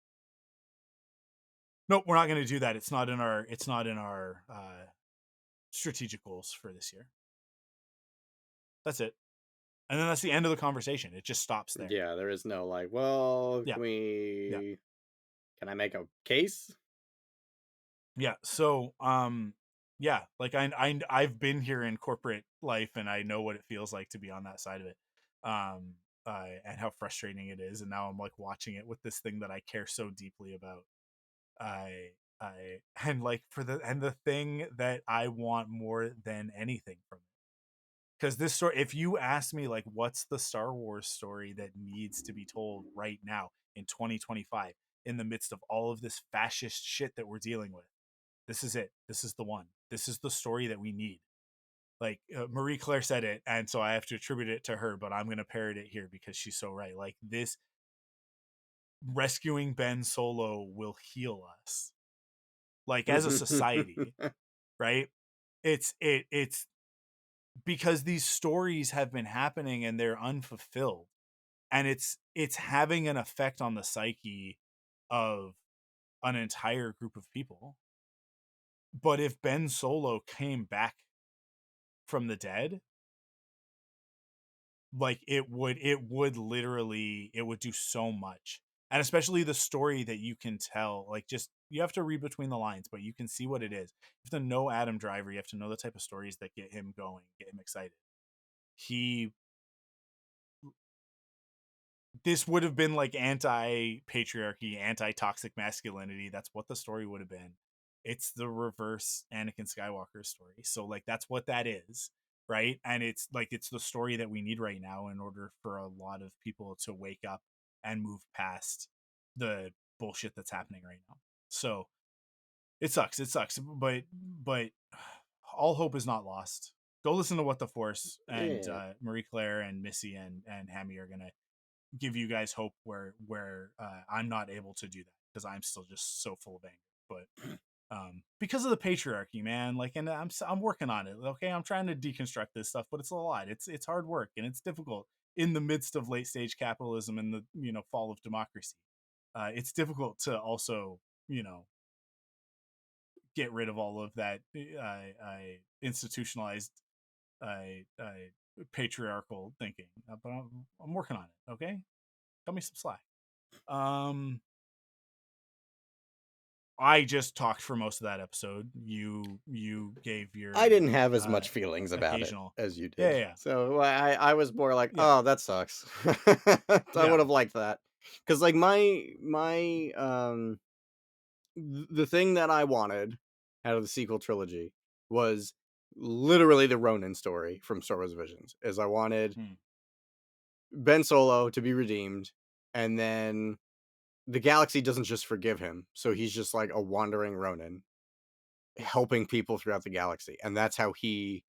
Nope, we're not going to do that. It's not in our strategic goals for this year. That's it. And then that's the end of the conversation. It just stops there. Yeah, there is no like, well, Yeah. Yeah. can I make a case? Yeah. So, yeah, like I've been here in corporate life, and I know what it feels like to be on that side of it. And how frustrating it is. And now I'm like watching it with this thing that I care so deeply about. And like the thing that I want more than anything from it. Because this story, if you ask me, like, what's the Star Wars story that needs to be told right now in 2025, in the midst of all of this fascist shit that we're dealing with, this is it. This is the one. This is the story that we need. Like Marie Claire said it, and so I have to attribute it to her, but I'm going to parrot it here because she's so right. Like this, rescuing Ben Solo will heal us, like as a society, right? It's because these stories have been happening and they're unfulfilled, and it's having an effect on the psyche of an entire group of people. But if Ben Solo came back from the dead, like it would literally, it would do so much. And especially the story that you can tell, like, just you have to read between the lines, but you can see what it is. You have to know Adam Driver, you have to know the type of stories that get him going, get him excited. He This would have been like anti-patriarchy, anti-toxic masculinity. That's what the story would have been. It's the reverse Anakin Skywalker story. So like that's what that is, right? And it's like it's the story that we need right now in order for a lot of people to wake up and move past the bullshit that's happening right now. So it sucks. It sucks. But all hope is not lost. Go listen to What the Force, and Yeah. Marie Claire and Missy and Hammy are gonna give you guys hope where I'm not able to do that because I'm still just so full of anger. But because of the patriarchy, man. Like, and I'm working on it. Okay, I'm trying to deconstruct this stuff, but it's a lot. It's hard work and it's difficult in the midst of late stage capitalism and the fall of democracy. It's difficult to also get rid of all of that institutionalized patriarchal thinking. But I'm working on it. Okay, cut me some slack. I just talked for most of that episode. You gave I your didn't have as much feelings about it occasional. as you Yeah, did. yeah, So I was more like, yeah, "Oh, that sucks." I yeah. would have liked that. Cuz like my the thing that I wanted out of the sequel trilogy was literally the Ronin story from Star Wars Visions. Is I wanted Hmm. Ben Solo to be redeemed, and then the galaxy doesn't just forgive him. So he's just like a wandering Ronin helping people throughout the galaxy. And that's how he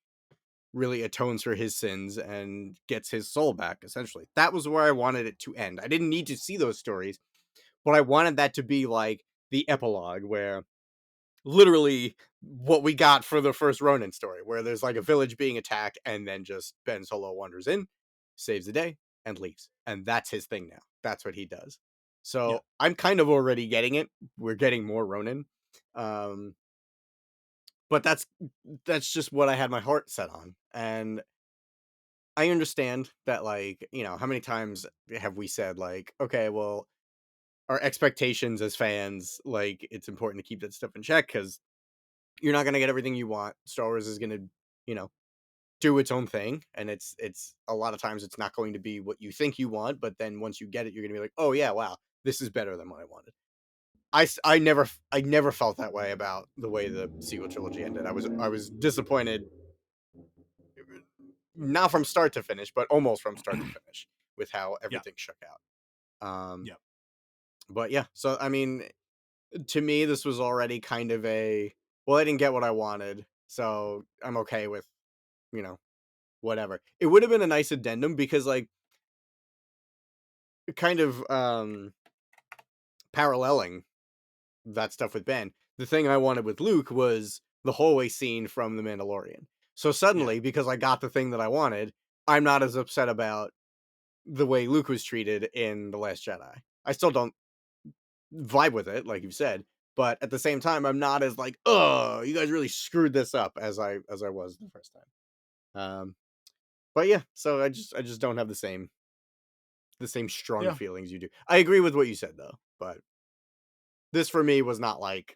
really atones for his sins and gets his soul back, essentially. That was where I wanted it to end. I didn't need to see those stories, but I wanted that to be like the epilogue where literally what we got for the first Ronin story, where there's like a village being attacked and then just Ben Solo wanders in, saves the day, and leaves. And that's his thing now. That's what he does. Yeah, So I'm kind of already getting it. We're getting more Ronin. Um, but that's just what I had my heart set on. And I understand that, like, how many times have we said, like, okay, well, our expectations as fans, like, it's important to keep that stuff in check because you're not going to get everything you want. Star Wars is going to, you know, do its own thing. And it's a lot of times it's not going to be what you think you want. But then once you get it, you're going to be like, oh, yeah, wow, this is better than what I wanted. I never felt that way about the way the sequel trilogy ended. I was disappointed, not from start to finish, but almost from start to finish with how yeah, everything shook out. yeah, But yeah, so I mean, to me, this was already kind of well, I didn't get what I wanted, so I'm okay with, you know, whatever. It would have been a nice addendum because, like, kind of paralleling that stuff with Ben, the thing I wanted with Luke was the hallway scene from The Mandalorian. So yeah, suddenly, because I got the thing that I wanted, I'm not as upset about the way Luke was treated in The Last Jedi. I still don't vibe with it, like you said, but at the same time, I'm not as like, oh, you guys really screwed this up as I was the first time. But yeah, so I just don't have the same strong yeah, feelings you do. I agree with what you said though, but this for me was not like,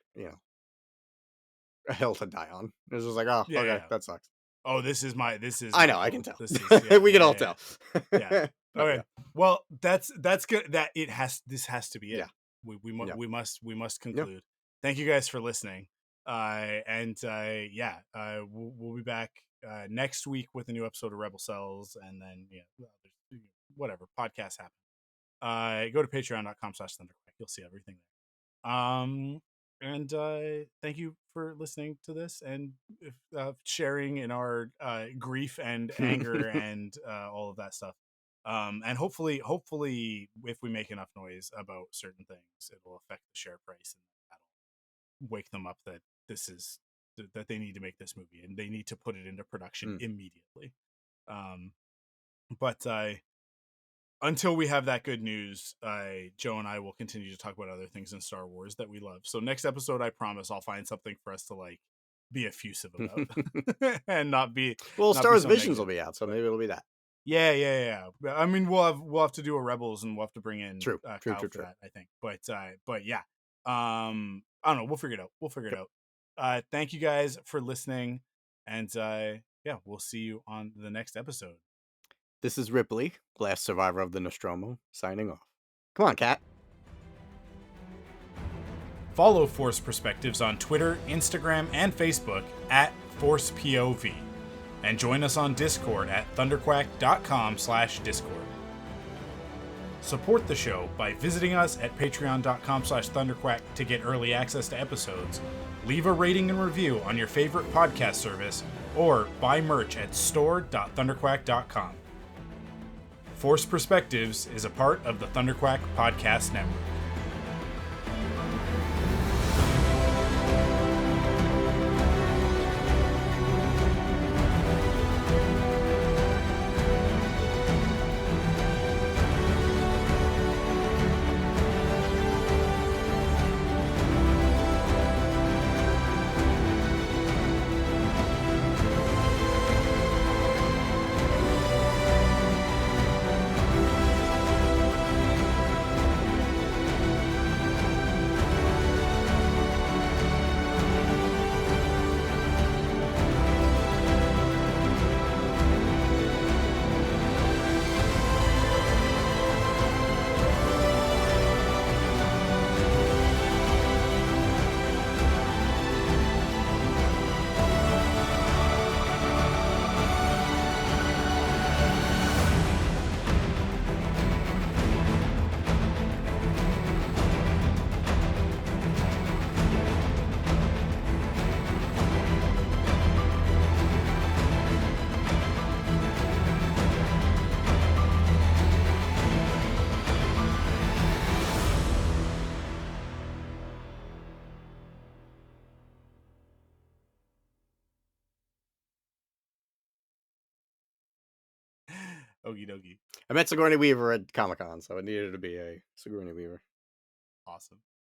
a hill to die on. It was just like, oh, yeah, okay, yeah. that sucks. Oh, this is I my know, I can hill. tell. This is We can all yeah. tell. Yeah. But yeah, Okay. Well, that's good. This has to be it. yeah, yeah, We must yeah. conclude. Thank you guys for listening. And yeah, we'll be back next week with a new episode of Rebel Cells, and then whatever podcasts happen. Go to patreon.com/thunderquack. You'll see everything there. And thank you for listening to this and sharing in our grief and anger and all of that stuff. And hopefully, if we make enough noise about certain things, it'll affect the share price and that'll wake them up that this is that they need to make this movie and they need to put it into production Mm. immediately. Um, but until we have that good news, Joe and I will continue to talk about other things in Star Wars that we love. So next episode, I promise I'll find something for us to like be effusive about and Well, not Star be Wars so Visions will negative. be out, so But maybe it'll be that. yeah. I mean, we'll have to do a Rebels and we'll have to bring in True, true, Kyle true, for true. that, I think. But yeah, I don't know. We'll figure it out. Thank you guys for listening, and yeah, we'll see you on the next episode. This is Ripley, last survivor of the Nostromo, signing off. Come on, cat. Follow Force Perspectives on Twitter, Instagram, and Facebook at ForcePOV. And join us on Discord at thunderquack.com/Discord. Support the show by visiting us at patreon.com/thunderquack to get early access to episodes, leave a rating and review on your favorite podcast service, or buy merch at store.thunderquack.com. Force Perspectives is a part of the Thunderquack Podcast Network. Okie dokie. I met Sigourney Weaver at Comic Con, so it needed to be a Sigourney Weaver. Awesome.